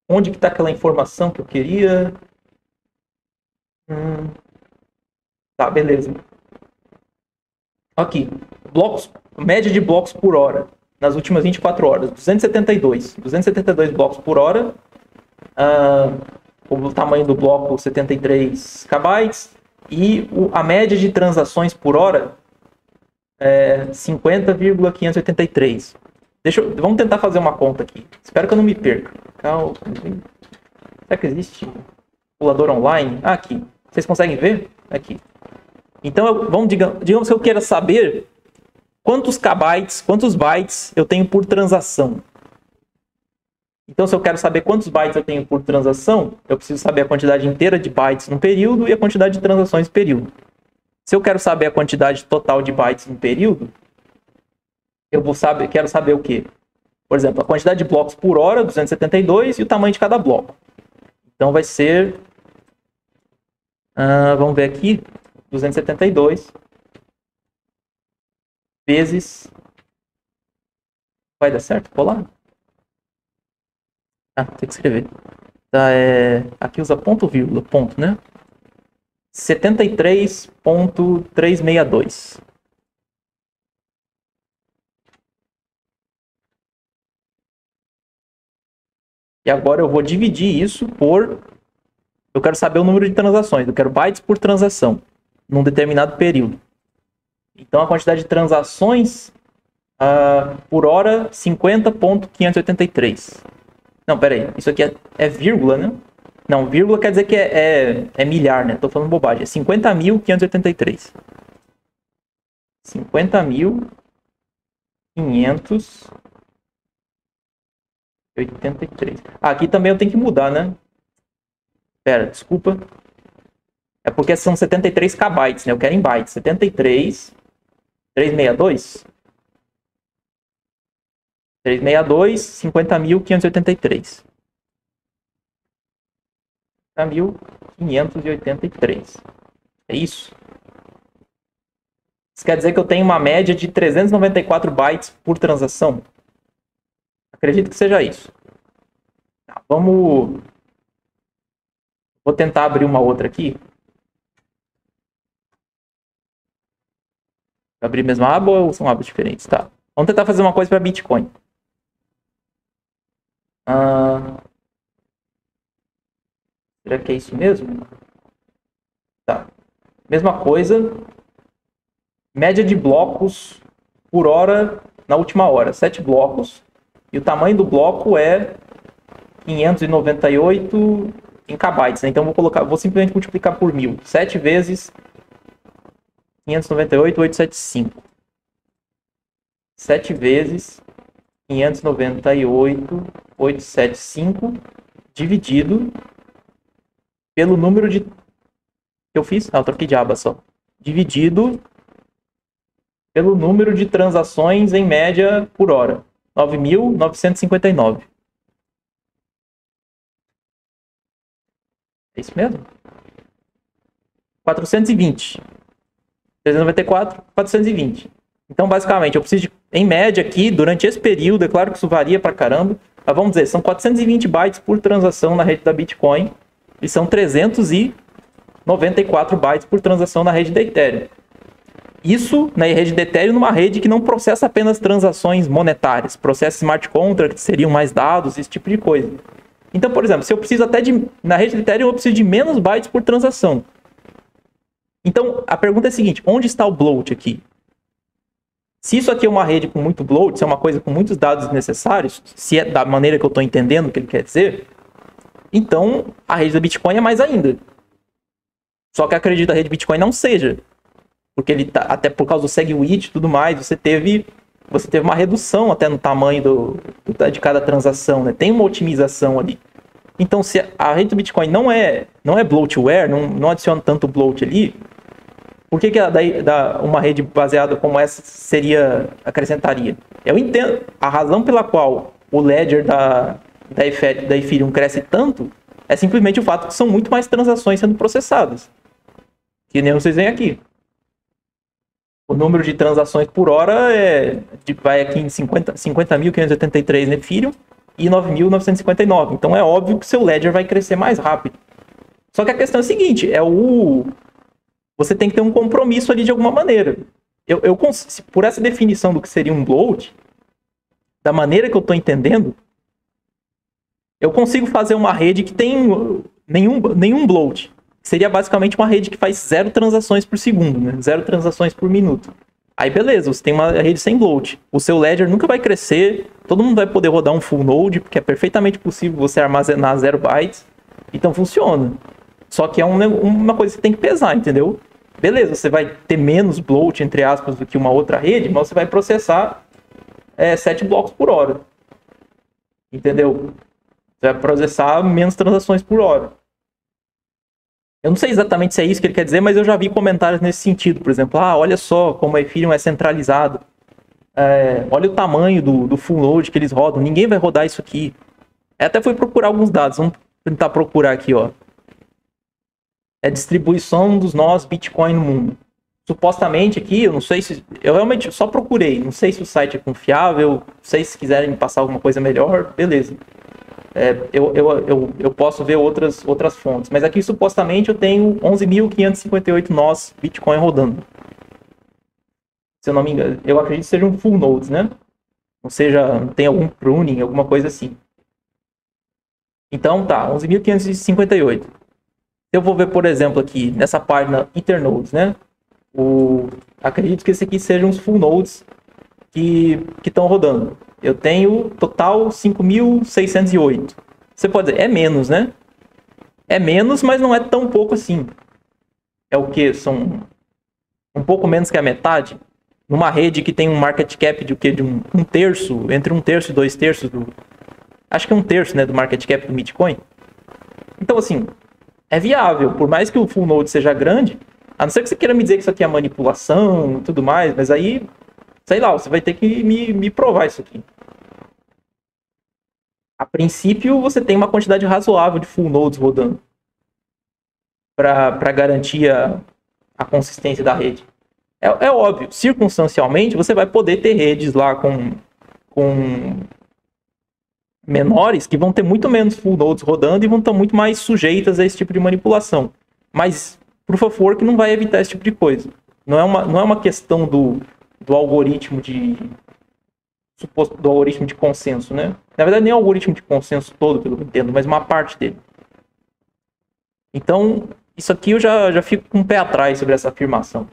Onde que está aquela informação que eu queria? Tá, beleza. Aqui, média de blocos por hora, nas últimas 24 horas, 272 blocos por hora, o tamanho do bloco 73 KB, e a média de transações por hora é 50,583. Vamos tentar fazer uma conta aqui, espero que eu não me perca. Será que existe calculador online? Aqui, vocês conseguem ver? Aqui. Então, digamos que eu queira saber quantos bytes eu tenho por transação. Então, se eu quero saber quantos bytes eu tenho por transação, eu preciso saber a quantidade inteira de bytes no período e a quantidade de transações no período. Se eu quero saber a quantidade total de bytes no período, quero saber o quê? Por exemplo, a quantidade de blocos por hora, 272, e o tamanho de cada bloco. Então, vai ser... vamos ver aqui... 272 vezes... Vai dar certo? Colar? Tem que escrever. Tá, aqui usa ponto, vírgula, ponto, né? 73.362. E agora eu vou dividir isso por... Eu quero saber o número de transações. Eu quero bytes por transação num determinado período. Então, a quantidade de transações por hora, 50.583. Não, peraí. Isso aqui é vírgula, né? Não, vírgula quer dizer que é milhar, né? Tô falando bobagem. É 50.583. 50.583. Aqui também eu tenho que mudar, né? Pera, desculpa. É porque são 73 KB, né? Eu quero em bytes. 73 362? 362, 50.583. 50.583. É isso? Isso quer dizer que eu tenho uma média de 394 bytes por transação? Acredito que seja isso. Tá, vou tentar abrir uma outra aqui. Abrir a mesma aba ou são abas diferentes? Tá. Vamos tentar fazer uma coisa para Bitcoin. Será que é isso mesmo? Tá. Mesma coisa. Média de blocos por hora na última hora. 7 blocos. E o tamanho do bloco é 598 em kbytes. Né? Então vou simplesmente multiplicar por 1000. 7 vezes 598,875. 7 vezes 598,875 dividido pelo número de... que eu fiz? Eu troquei de aba só. Dividido pelo número de transações em média por hora. 9.959. É isso mesmo? 420. 394, 420. Então, basicamente, eu preciso de, em média aqui, durante esse período, é claro que isso varia pra caramba, mas vamos dizer, são 420 bytes por transação na rede da Bitcoin e são 394 bytes por transação na rede da Ethereum. Isso na rede da Ethereum, numa rede que não processa apenas transações monetárias, processa smart contracts, seriam mais dados, esse tipo de coisa. Então, por exemplo, se eu preciso até de... na rede da Ethereum, eu preciso de menos bytes por transação. Então, a pergunta é a seguinte, onde está o bloat aqui? Se isso aqui é uma rede com muito bloat, se é uma coisa com muitos dados necessários, se é da maneira que eu estou entendendo o que ele quer dizer, então a rede da Bitcoin é mais ainda. Só que eu acredito que a rede Bitcoin não seja. Porque ele tá, até por causa do SegWit e tudo mais, você teve uma redução até no tamanho de cada transação, né? Tem uma otimização ali. Então, se a rede do Bitcoin não é bloatware, não adiciona tanto bloat ali, por que uma rede baseada como essa acrescentaria? Eu entendo a razão pela qual o ledger da Ethereum cresce tanto é simplesmente o fato que são muito mais transações sendo processadas. Que nem vocês veem aqui. O número de transações por hora vai aqui em 50.583 no Ethereum e 9.959. Então é óbvio que seu ledger vai crescer mais rápido. Só que a questão é a seguinte, você tem que ter um compromisso ali de alguma maneira. Por essa definição do que seria um bloat, da maneira que eu estou entendendo, eu consigo fazer uma rede que tem nenhum bloat. Seria basicamente uma rede que faz 0 transações por segundo, né? 0 transações por minuto. Aí beleza, você tem uma rede sem bloat. O seu ledger nunca vai crescer, todo mundo vai poder rodar um full node, porque é perfeitamente possível você armazenar 0 bytes. Então funciona. Só que é uma coisa que você tem que pesar, entendeu? Beleza, você vai ter menos bloat, entre aspas, do que uma outra rede, mas você vai processar 7 blocos por hora. Entendeu? Você vai processar menos transações por hora. Eu não sei exatamente se é isso que ele quer dizer, mas eu já vi comentários nesse sentido. Por exemplo, olha só como a Ethereum é centralizado. Olha o tamanho do full node que eles rodam. Ninguém vai rodar isso aqui. Até fui procurar alguns dados. Vamos tentar procurar aqui, ó. É distribuição dos nós Bitcoin no mundo. Supostamente aqui, eu não sei se... Eu realmente só procurei. Não sei se o site é confiável. Não sei se quiserem me passar alguma coisa melhor. Beleza. Eu posso ver outras fontes. Mas aqui, supostamente, eu tenho 11.558 nós Bitcoin rodando. Se eu não me engano, eu acredito que sejam full nodes, né? Ou seja, não tem algum pruning, alguma coisa assim. Então, tá, 11.558. Se eu vou ver, por exemplo, aqui, nessa página Ethernodes, né? Acredito que esse aqui sejam os full nodes que estão rodando. Eu tenho total 5.608. Você pode dizer, é menos, né? É menos, mas não é tão pouco assim. É o quê? São um pouco menos que a metade? Numa rede que tem um market cap de o quê? De um terço, entre 1/3 e 2/3 acho que é 1/3, né, do market cap do Bitcoin. Então, assim, é viável. Por mais que o full node seja grande, A não ser que você queira me dizer que isso aqui é manipulação e tudo mais, mas aí, sei lá, você vai ter que me provar isso aqui. A princípio, você tem uma quantidade razoável de full nodes rodando para garantir a consistência da rede. É óbvio, circunstancialmente, você vai poder ter redes lá com menores que vão ter muito menos full nodes rodando e vão estar muito mais sujeitas a esse tipo de manipulação. Mas Proof of Work não vai evitar esse tipo de coisa. Não é uma questão do algoritmo do algoritmo de consenso, né? Na verdade, nem o algoritmo de consenso todo, pelo que eu entendo, mas uma parte dele. Então, isso aqui eu já fico com o pé atrás sobre essa afirmação.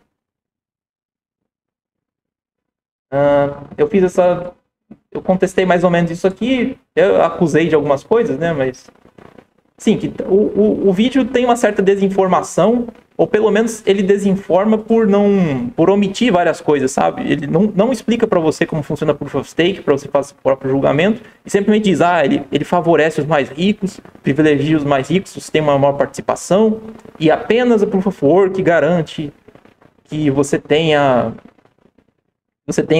Eu contestei mais ou menos isso aqui, eu acusei de algumas coisas, né? Mas, sim, que o vídeo tem uma certa desinformação, ou pelo menos ele desinforma por omitir várias coisas, sabe? Ele não explica para você como funciona o Proof of Stake, para você fazer o próprio julgamento, e simplesmente diz, ele favorece os mais ricos, privilegia os mais ricos, os que têm uma maior participação, e apenas o Proof of Work garante que você tenha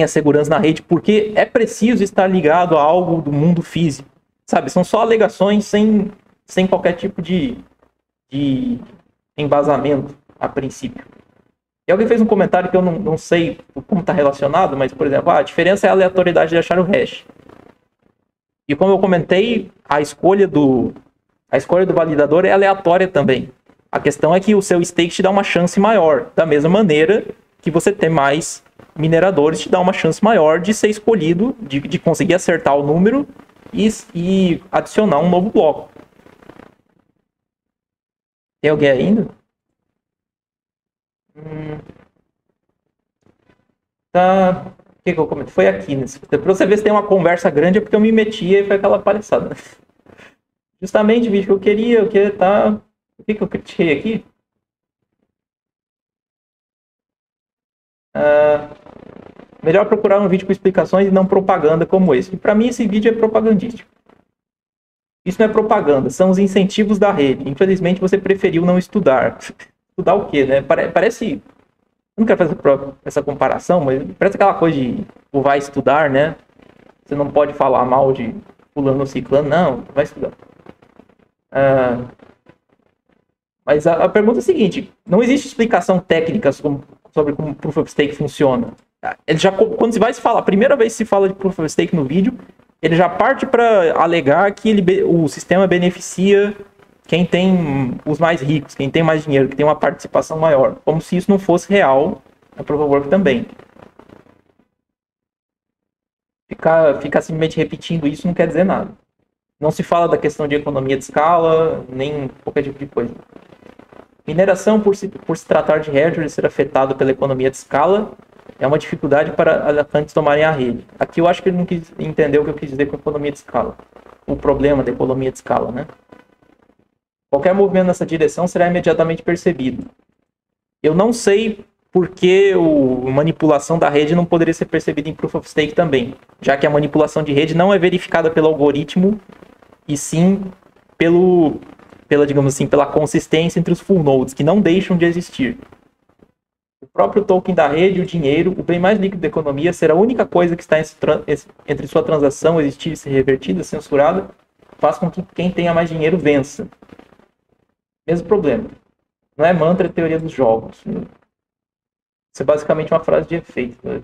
segurança na rede, porque é preciso estar ligado a algo do mundo físico, sabe? São só alegações sem qualquer tipo de embasamento, a princípio. E alguém fez um comentário que eu não sei como está relacionado, mas, por exemplo, a diferença é a aleatoriedade de achar o hash. E como eu comentei, a escolha do validador é aleatória também. A questão é que o seu stake te dá uma chance maior, da mesma maneira que você ter mais mineradores te dá uma chance maior de ser escolhido, de conseguir acertar o número e adicionar um novo bloco. Tem alguém ainda? Tá. O que eu comentei? Foi aqui. Né? Pra você ver se tem uma conversa grande, é porque eu me meti e foi aquela palhaçada. Né? Justamente o vídeo que eu queria, tá. O que eu critiquei aqui? Melhor procurar um vídeo com explicações e não propaganda como esse. E para mim esse vídeo é propagandístico. Isso não é propaganda, são os incentivos da rede. Infelizmente você preferiu não estudar. Estudar o quê, né? Parece... Eu não quero fazer essa comparação, mas parece aquela coisa de vai estudar, né? Você não pode falar mal de fulano ou ciclano. Não, vai estudar. Mas a pergunta é a seguinte. Não existe explicação técnica sobre como Proof of Stake funciona. Quando se vai se falar, a primeira vez que se fala de Proof of Stake no vídeo, ele já parte para alegar que o sistema beneficia quem tem os mais ricos, quem tem mais dinheiro, que tem uma participação maior. Como se isso não fosse real na Proof of Work também. Ficar simplesmente repetindo isso não quer dizer nada. Não se fala da questão de economia de escala, nem qualquer tipo de coisa. Mineração, por se tratar de hardware e ser afetado pela economia de escala, é uma dificuldade para atacantes tomarem a rede. Aqui eu acho que ele não quis entender o que eu quis dizer com economia de escala. O problema da economia de escala, né? Qualquer movimento nessa direção será imediatamente percebido. Eu não sei por que a manipulação da rede não poderia ser percebida em Proof of Stake também, já que a manipulação de rede não é verificada pelo algoritmo, e sim digamos assim, pela consistência entre os full nodes, que não deixam de existir. O próprio token da rede, o dinheiro, o bem mais líquido da economia, ser a única coisa que está entre sua transação existir e ser revertida, censurada, faz com que quem tenha mais dinheiro vença. Mesmo problema. Não é mantra, é teoria dos jogos. Isso é basicamente uma frase de efeito. Né?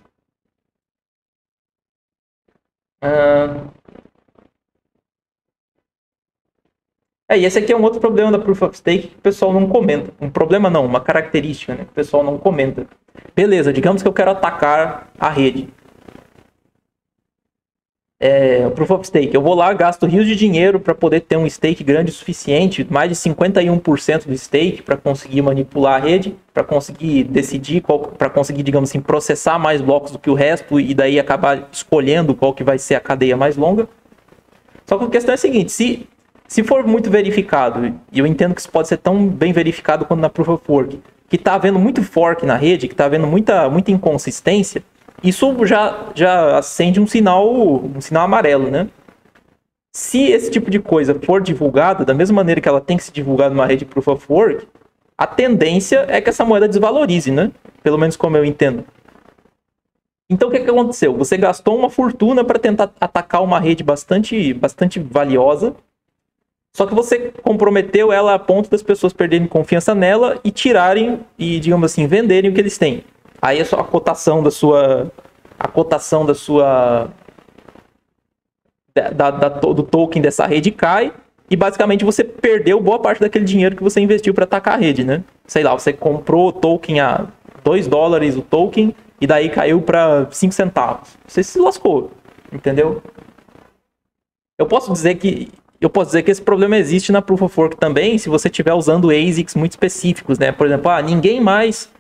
E esse aqui é um outro problema da Proof of Stake que o pessoal não comenta. Um problema não, uma característica, né, que o pessoal não comenta. Beleza, digamos que eu quero atacar a rede. O Proof of Stake. Eu vou lá, gasto rios de dinheiro para poder ter um stake grande o suficiente, mais de 51% do stake, para conseguir manipular a rede, para conseguir decidir, para conseguir, digamos assim, processar mais blocos do que o resto e daí acabar escolhendo qual que vai ser a cadeia mais longa. Só que a questão é a seguinte, se for muito verificado, e eu entendo que isso pode ser tão bem verificado quanto na Proof of Work, que está havendo muito fork na rede, que está havendo muita inconsistência, isso já acende um sinal amarelo, né? Se esse tipo de coisa for divulgada, da mesma maneira que ela tem que ser divulgada numa rede Proof of Work, a tendência é que essa moeda desvalorize, né? Pelo menos como eu entendo. Então o que aconteceu? Você gastou uma fortuna para tentar atacar uma rede bastante valiosa, só que você comprometeu ela a ponto das pessoas perderem confiança nela e tirarem, e digamos assim, venderem o que eles têm. Aí a cotação da sua... do token dessa rede cai, e basicamente você perdeu boa parte daquele dinheiro que você investiu para atacar a rede, né? Sei lá, você comprou o token a $2 o token, e daí caiu para 5 centavos. Você se lascou, entendeu? Eu posso dizer que esse problema existe na Proof of Work também, se você estiver usando ASICs muito específicos, né? Por exemplo, ninguém mais...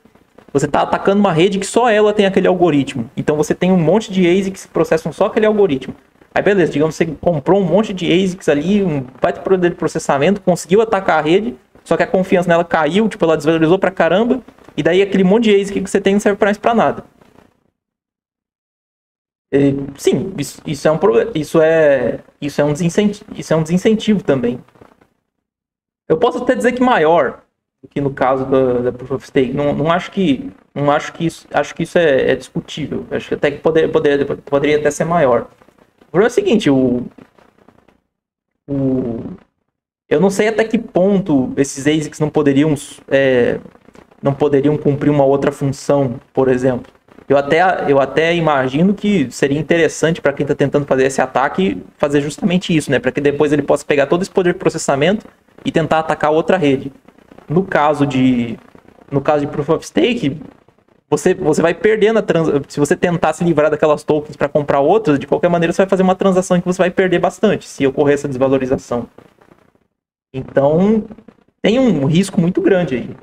Você está atacando uma rede que só ela tem aquele algoritmo. Então você tem um monte de ASICs que processam só aquele algoritmo. Aí beleza, digamos que você comprou um monte de ASICs ali, vai ter poder de processamento, conseguiu atacar a rede, só que a confiança nela caiu, tipo, ela desvalorizou pra caramba, e daí aquele monte de ASIC que você tem não serve mais pra nada. Sim, isso é um problema. Isso é um desincentivo também. Eu posso até dizer que maior do que no caso da Proof of Stake. Não acho que isso é discutível. Acho que até que poderia até ser maior. O problema é o seguinte, eu não sei até que ponto esses ASICs não poderiam cumprir uma outra função, por exemplo. Eu até imagino que seria interessante para quem está tentando fazer esse ataque fazer justamente isso, né? Para que depois ele possa pegar todo esse poder de processamento e tentar atacar outra rede. No caso de Proof of Stake, você vai perder na transação. Se você tentar se livrar daquelas tokens para comprar outras, de qualquer maneira você vai fazer uma transação em que você vai perder bastante, se ocorrer essa desvalorização. Então, tem um risco muito grande aí.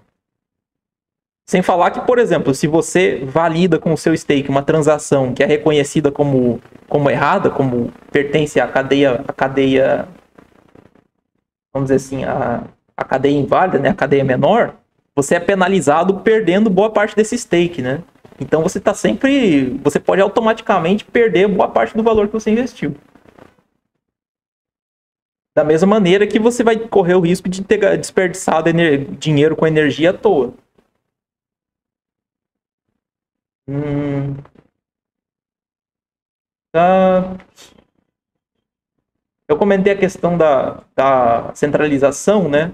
Sem falar que, por exemplo, se você valida com o seu stake uma transação que é reconhecida como errada, como pertence à cadeia, vamos dizer assim, a cadeia inválida, né, a cadeia menor, você é penalizado perdendo boa parte desse stake, né? Então você pode automaticamente perder boa parte do valor que você investiu. Da mesma maneira que você vai correr o risco de ter desperdiçado dinheiro com energia à toa. Eu comentei a questão da centralização, né?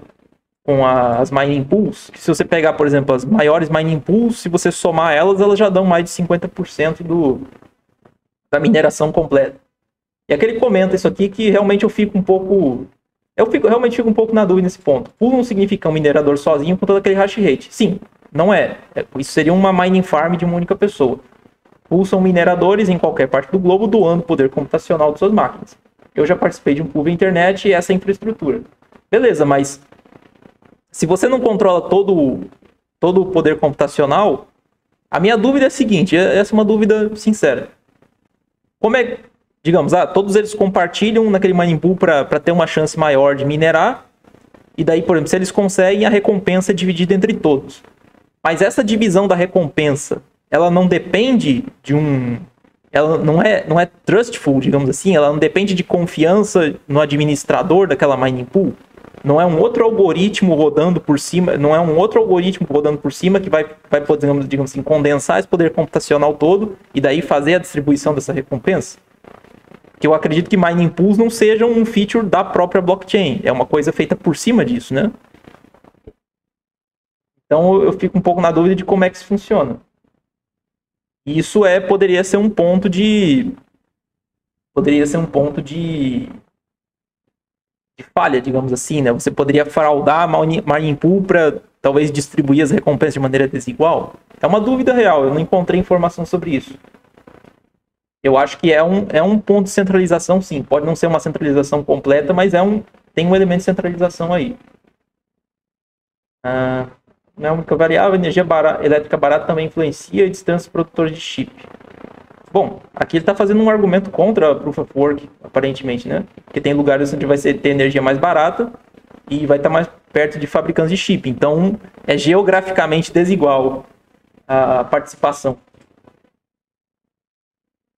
Com as mining pools. Que se você pegar, por exemplo, as maiores mining pools, se você somar elas já dão mais de 50% da mineração completa. E aquele comenta isso aqui que realmente eu fico um pouco... realmente fico um pouco na dúvida nesse ponto. Pool não significa um minerador sozinho com todo aquele hash rate. Sim, não é. Isso seria uma mining farm de uma única pessoa. Pools são mineradores em qualquer parte do globo doando poder computacional de suas máquinas. Eu já participei de um pool da internet e essa é a infraestrutura. Beleza, mas se você não controla todo o poder computacional, a minha dúvida é a seguinte, essa é uma dúvida sincera. Como é, digamos, todos eles compartilham naquele mining pool para ter uma chance maior de minerar, e daí, por exemplo, se eles conseguem, a recompensa é dividida entre todos. Mas essa divisão da recompensa, ela não depende de ela não é trustful, digamos assim, ela não depende de confiança no administrador daquela mining pool. Não é um outro algoritmo rodando por cima, que vai poder, digamos assim, condensar esse poder computacional todo e daí fazer a distribuição dessa recompensa. Que eu acredito que mining pools não sejam um feature da própria blockchain, é uma coisa feita por cima disso, né? Então eu fico um pouco na dúvida de como é que isso funciona. E isso poderia ser um ponto de falha, digamos assim, né? Você poderia fraudar a mining pool para talvez distribuir as recompensas de maneira desigual. É uma dúvida real, eu não encontrei informação sobre isso. Eu acho que é um ponto de centralização, sim. Pode não ser uma centralização completa, mas tem um elemento de centralização aí. Não é a única variável, energia elétrica barata também influencia a distância dos produtores de chip. Bom, aqui ele está fazendo um argumento contra a Proof of Work, aparentemente, né? Porque tem lugares onde vai ter energia mais barata e vai estar mais perto de fabricantes de chip. Então, é geograficamente desigual a participação.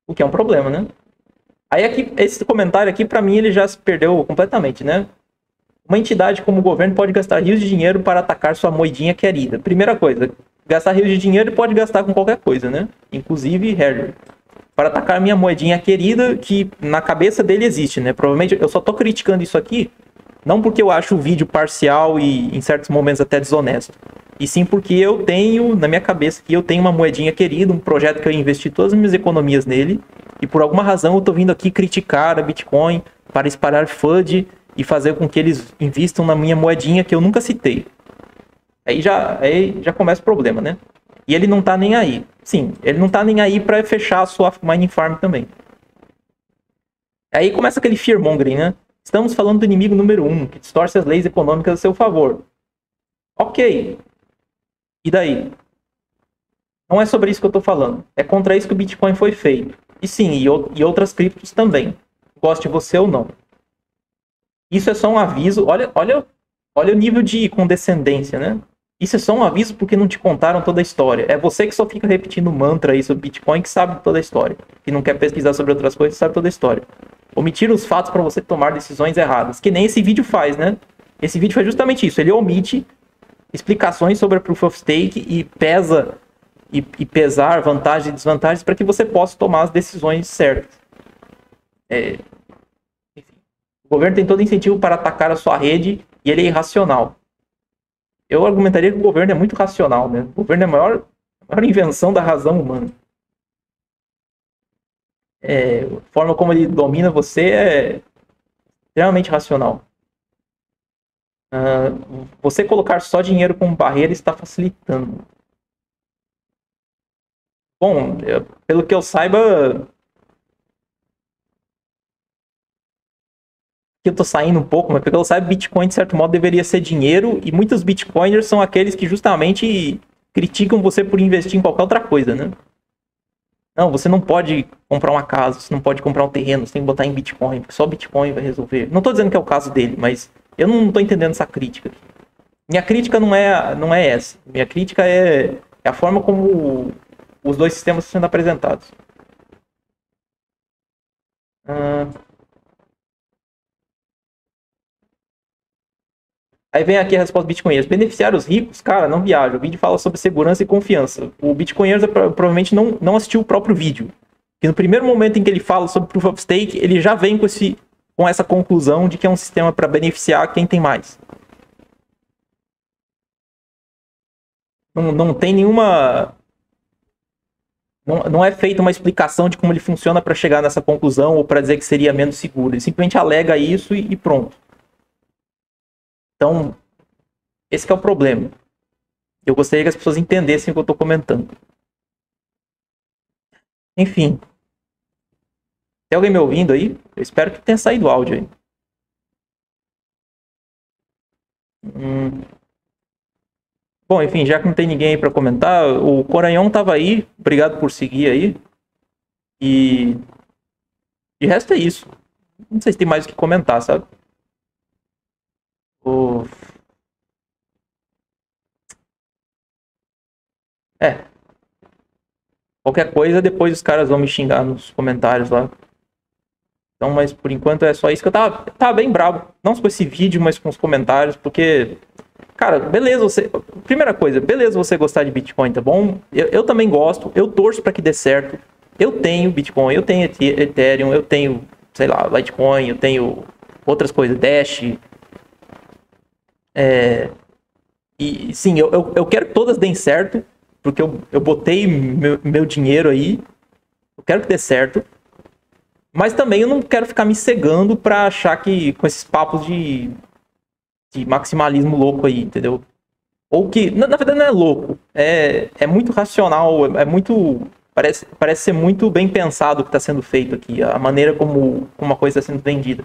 O que é um problema, né? Aí, aqui, esse comentário aqui, para mim, ele já se perdeu completamente, né? Uma entidade como o governo pode gastar rios de dinheiro para atacar sua moedinha querida. Primeira coisa, gastar rios de dinheiro pode gastar com qualquer coisa, né? Inclusive hardware. Para atacar minha moedinha querida, que na cabeça dele existe, né? Provavelmente eu só tô criticando isso aqui, não porque eu acho o vídeo parcial e em certos momentos até desonesto, e sim porque eu tenho na minha cabeça que eu tenho uma moedinha querida, um projeto que eu investi todas as minhas economias nele, e por alguma razão eu tô vindo aqui criticar a Bitcoin para espalhar FUD e fazer com que eles invistam na minha moedinha que eu nunca citei. Aí já começa o problema, né? E ele não tá nem aí. Sim, ele não tá nem aí para fechar a sua mining farm também. Aí começa aquele fearmongering, né? Estamos falando do inimigo número 1, que distorce as leis econômicas a seu favor. Ok. E daí? Não é sobre isso que eu tô falando. É contra isso que o Bitcoin foi feito. E sim, e outras criptos também. Goste você ou não. Isso é só um aviso. Olha o nível de condescendência, né? Isso é só um aviso porque não te contaram toda a história. É você que só fica repetindo mantra aí sobre Bitcoin que sabe toda a história. Que não quer pesquisar sobre outras coisas, sabe toda a história. Omitir os fatos para você tomar decisões erradas. Que nem esse vídeo faz, né? Esse vídeo faz justamente isso. Ele omite explicações sobre a Proof of Stake e pesa e pesar vantagens e desvantagens para que você possa tomar as decisões certas. Enfim. O governo tem todo incentivo para atacar a sua rede e ele é irracional. Eu argumentaria que o governo é muito racional, né? O governo é a maior invenção da razão humana. A forma como ele domina você é extremamente racional. Você colocar só dinheiro como barreira está facilitando. Bom, pelo que eu saiba, que eu tô saindo um pouco, mas pelo que eu saiba, Bitcoin de certo modo deveria ser dinheiro, e muitos Bitcoiners são aqueles que justamente criticam você por investir em qualquer outra coisa, né? Não, você não pode comprar uma casa, você não pode comprar um terreno, você tem que botar em Bitcoin, porque só Bitcoin vai resolver. Não tô dizendo que é o caso dele, mas eu não tô entendendo essa crítica. Minha crítica não é essa. Minha crítica é a forma como os dois sistemas estão sendo apresentados. Aí vem aqui a resposta do Bitcoinheiros. Beneficiar os ricos? Cara, não viaja. O vídeo fala sobre segurança e confiança. O Bitcoinheiros provavelmente não assistiu o próprio vídeo. Que no primeiro momento em que ele fala sobre Proof of Stake, ele já vem com essa conclusão de que é um sistema para beneficiar quem tem mais. Não tem nenhuma... Não é feita uma explicação de como ele funciona para chegar nessa conclusão ou para dizer que seria menos seguro. Ele simplesmente alega isso e pronto. Então, esse que é o problema. Eu gostaria que as pessoas entendessem o que eu estou comentando. Enfim. Tem alguém me ouvindo aí? Eu espero que tenha saído o áudio aí. Bom, enfim, já que não tem ninguém aí para comentar, o Coranhão tava aí. Obrigado por seguir aí. E de resto é isso. Não sei se tem mais o que comentar, sabe? Qualquer coisa, depois os caras vão me xingar nos comentários lá. Então, mas por enquanto é só isso que eu tava bem bravo. Não só com esse vídeo, mas com os comentários, porque... Cara, beleza, você... Primeira coisa, beleza você gostar de Bitcoin, tá bom? Eu também gosto, eu torço pra que dê certo. Eu tenho Bitcoin, eu tenho Ethereum, eu tenho, sei lá, Litecoin, eu tenho outras coisas, Dash. E sim, eu quero que todas deem certo, porque eu botei meu dinheiro aí. Eu quero que dê certo. Mas também eu não quero ficar me cegando pra achar que com esses papos de maximalismo louco aí, entendeu? Ou que, na verdade, não é louco. É muito racional, é muito... Parece ser muito bem pensado o que está sendo feito aqui, a maneira como uma coisa está sendo vendida.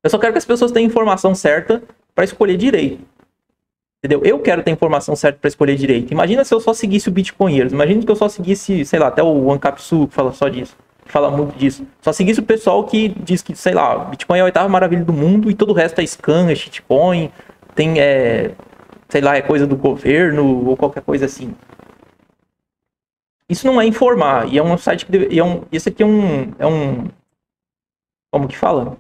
Eu só quero que as pessoas tenham informação certa para escolher direito. Entendeu? Eu quero ter informação certa para escolher direito. Imagina se eu só seguisse o Bitcoinheiros. Imagina que eu só seguisse, sei lá, até o Ancapsu que fala só disso. Fala muito disso. Só seguisse o pessoal que diz que, sei lá, Bitcoin é a 8ª maravilha do mundo e todo o resto é scam, é shitcoin, tem, sei lá, é coisa do governo ou qualquer coisa assim. Isso não é informar. E é um site que... Isso aqui é um... Como que fala?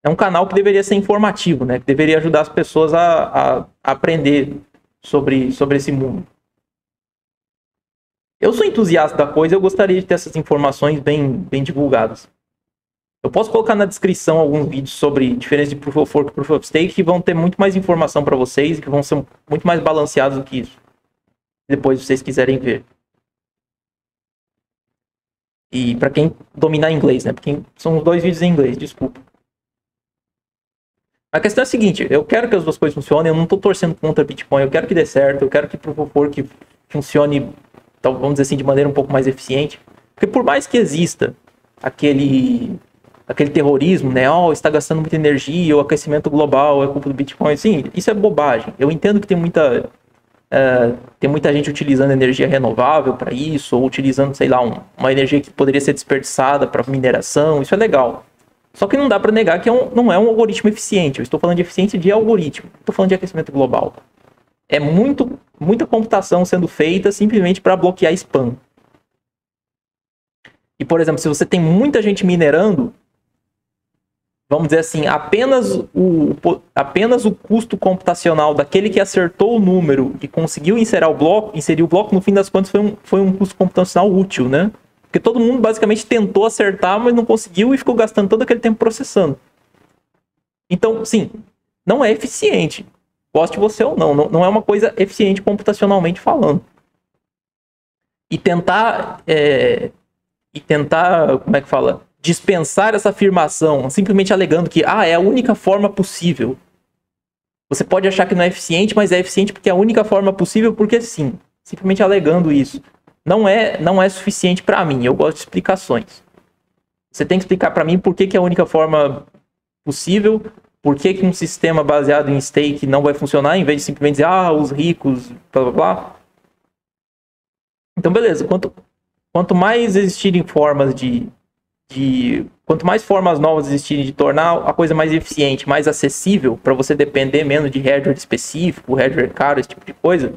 é um canal que deveria ser informativo, né? Que deveria ajudar as pessoas a aprender sobre esse mundo. Eu sou entusiasta da coisa, eu gostaria de ter essas informações bem divulgadas. Eu posso colocar na descrição alguns vídeos sobre diferença de Proof of Work e Proof of Stake que vão ter muito mais informação para vocês e que vão ser muito mais balanceados do que isso. Depois, se vocês quiserem ver. E para quem dominar inglês, né? Porque são 2 vídeos em inglês, desculpa. A questão é a seguinte, eu quero que as duas coisas funcionem, eu não estou torcendo contra Bitcoin, eu quero que dê certo, eu quero que Proof of Work funcione, então, vamos dizer assim, de maneira um pouco mais eficiente. Porque por mais que exista aquele terrorismo, né? Está gastando muita energia, o aquecimento global é culpa do Bitcoin. Sim, isso é bobagem. Eu entendo que tem muita gente utilizando energia renovável para isso, ou utilizando, sei lá, uma energia que poderia ser desperdiçada para mineração. Isso é legal. Só que não dá para negar que não é um algoritmo eficiente. Eu estou falando de eficiência de algoritmo. Estou falando de aquecimento global. É muita computação sendo feita simplesmente para bloquear spam. E, por exemplo, se você tem muita gente minerando, vamos dizer assim, apenas o custo computacional daquele que acertou o número e conseguiu inserir o bloco, no fim das contas foi um custo computacional útil, né? Porque todo mundo basicamente tentou acertar, mas não conseguiu e ficou gastando todo aquele tempo processando. Então, sim, não é eficiente. Goste você ou não é uma coisa eficiente computacionalmente falando. E tentar, como é que fala? Dispensar essa afirmação, simplesmente alegando que é a única forma possível. Você pode achar que não é eficiente, mas é eficiente porque é a única forma possível, porque sim. Simplesmente alegando isso. Não é suficiente para mim, eu gosto de explicações. Você tem que explicar para mim por que é a única forma possível, por que um sistema baseado em stake não vai funcionar, em vez de simplesmente dizer, os ricos, blá blá blá. Então, beleza, quanto mais existirem formas quanto mais formas novas existirem de tornar a coisa mais eficiente, mais acessível, para você depender menos de hardware específico, hardware caro, esse tipo de coisa,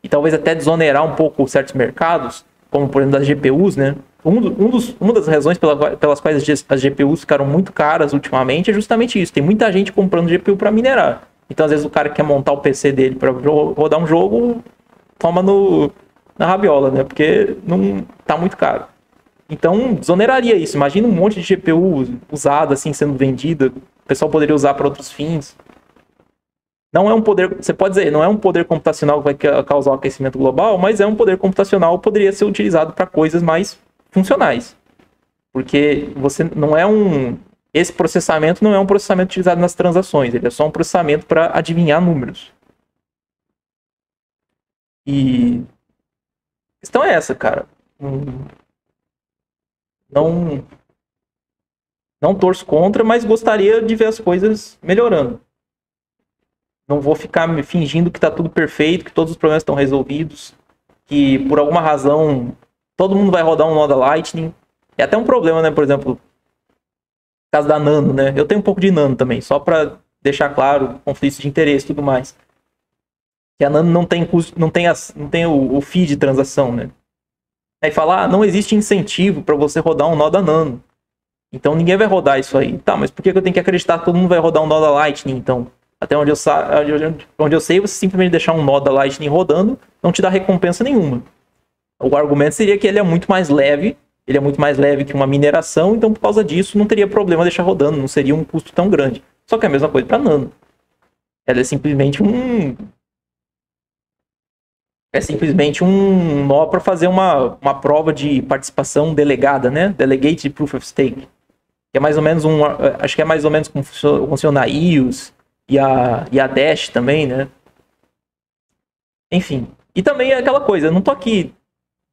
e talvez até desonerar um pouco certos mercados, como por exemplo das GPUs, né? Uma das razões pelas quais as GPUs ficaram muito caras ultimamente é justamente isso. Tem muita gente comprando GPU para minerar. Então, às vezes, o cara quer montar o PC dele para rodar um jogo, toma na rabiola, né? Porque não tá muito caro. Então, desoneraria isso. Imagina um monte de GPU usada, assim, sendo vendida. O pessoal poderia usar para outros fins. Não é um poder, você pode dizer, não é um poder computacional que vai causar o aquecimento global, mas é um poder computacional que poderia ser utilizado para coisas mais funcionais. Porque esse processamento não é um processamento utilizado nas transações, ele é só um processamento para adivinhar números. E a questão é essa, cara. Não torço contra, mas gostaria de ver as coisas melhorando. Não vou ficar me fingindo que está tudo perfeito, que todos os problemas estão resolvidos, que por alguma razão todo mundo vai rodar um nó da Lightning. É até um problema, né? Por exemplo, no caso da Nano, né? Eu tenho um pouco de Nano também, só para deixar claro conflitos de interesse e tudo mais. Que a Nano não tem o fee de transação, né? Aí fala, não existe incentivo para você rodar um nó da Nano. Então ninguém vai rodar isso aí. Tá, mas por que eu tenho que acreditar que todo mundo vai rodar um nó da Lightning, então? Até onde eu sei, você simplesmente deixar um nó da Lightning rodando não te dá recompensa nenhuma. O argumento seria que ele é muito mais leve que uma mineração, então por causa disso não teria problema deixar rodando, não seria um custo tão grande. Só que é a mesma coisa para Nano. Ela é simplesmente um nó para fazer uma prova de participação delegada, né? Delegate Proof of Stake. Que é mais ou menos acho que é mais ou menos como funciona a EOS e a Dash também, né? Enfim. E também é aquela coisa, eu não tô aqui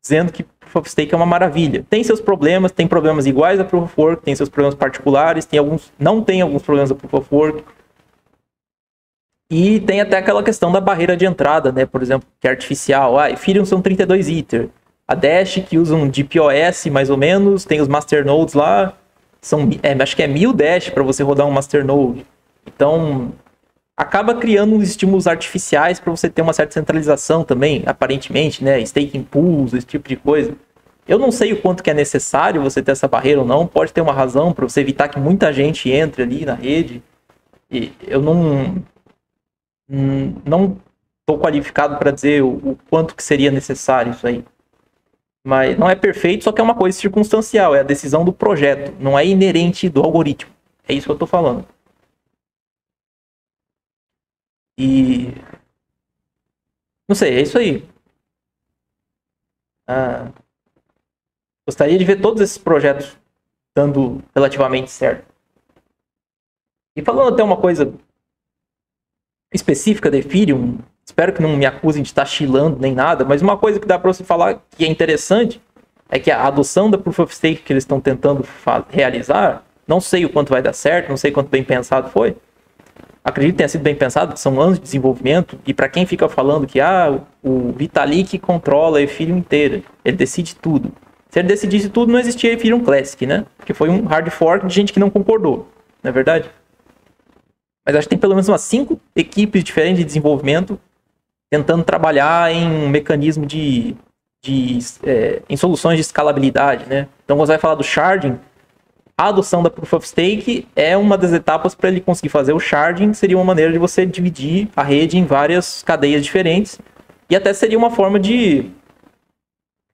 dizendo que Proof of Stake é uma maravilha. Tem seus problemas, tem problemas iguais a Proof of Work, tem seus problemas particulares, não tem alguns problemas da Proof of Work. E tem até aquela questão da barreira de entrada, né? Por exemplo, que é artificial. Ethereum são 32 Ether. A Dash, que usa um DPoS mais ou menos, tem os masternodes lá, acho que é 1000 Dash para você rodar um masternode. Então, acaba criando uns estímulos artificiais para você ter uma certa centralização também, aparentemente, né? Staking pools, esse tipo de coisa. Eu não sei o quanto que é necessário você ter essa barreira ou não. Pode ter uma razão para você evitar que muita gente entre ali na rede. E eu não estou qualificado para dizer o quanto que seria necessário isso aí. Mas não é perfeito, só que é uma coisa circunstancial. É a decisão do projeto. Não é inerente do algoritmo. É isso que eu estou falando. E... não sei, é isso aí. Gostaria de ver todos esses projetos dando relativamente certo. E falando até uma coisa específica de Ethereum, espero que não me acusem de estar chilando nem nada, mas uma coisa que dá para você falar que é interessante é que a adoção da Proof of Stake que eles estão tentando realizar, não sei o quanto vai dar certo, não sei quanto bem pensado foi. Acredito que tenha sido bem pensado, são anos de desenvolvimento, e para quem fica falando que o Vitalik controla a Ethereum inteira, ele decide tudo. Se ele decidisse tudo, não existia Ethereum Classic, né? Porque foi um hard fork de gente que não concordou, não é verdade? Mas acho que tem pelo menos umas 5 equipes diferentes de desenvolvimento tentando trabalhar em um mecanismo em soluções de escalabilidade, né? Então, quando você vai falar do sharding, a adoção da Proof of Stake é uma das etapas para ele conseguir fazer o sharding. Seria uma maneira de você dividir a rede em várias cadeias diferentes. E até seria uma forma de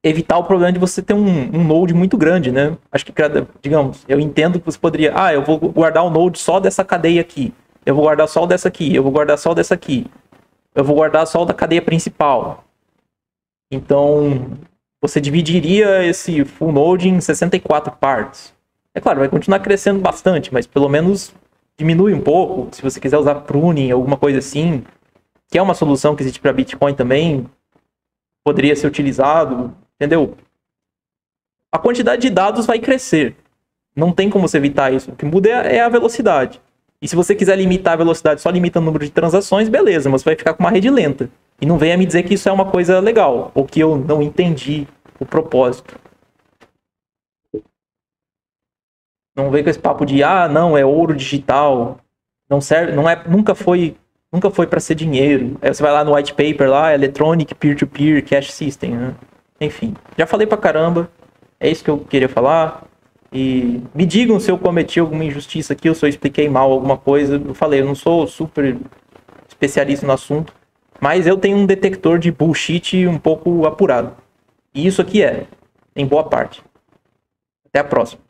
evitar o problema de você ter um node muito grande, né? Acho que, digamos, eu entendo que você poderia... eu vou guardar o node só dessa cadeia aqui. Eu vou guardar só o dessa aqui. Eu vou guardar só o dessa aqui. Eu vou guardar só o da cadeia principal. Então, você dividiria esse full node em 64 partes. É claro, vai continuar crescendo bastante, mas pelo menos diminui um pouco. Se você quiser usar pruning, alguma coisa assim, que é uma solução que existe para Bitcoin também, poderia ser utilizado, entendeu? A quantidade de dados vai crescer. Não tem como você evitar isso. O que muda é a velocidade. E se você quiser limitar a velocidade só limitando o número de transações, beleza, mas você vai ficar com uma rede lenta. E não venha me dizer que isso é uma coisa legal, ou que eu não entendi o propósito. Não vem com esse papo de, não, é ouro digital. Não serve, nunca foi para ser dinheiro. Aí você vai lá no white paper lá, Electronic Peer-to-Peer Cash System, né? Enfim, já falei pra caramba. É isso que eu queria falar. E me digam se eu cometi alguma injustiça aqui, ou se eu expliquei mal alguma coisa. Eu falei, eu não sou super especialista no assunto, mas eu tenho um detector de bullshit um pouco apurado. E isso aqui em boa parte. Até a próxima.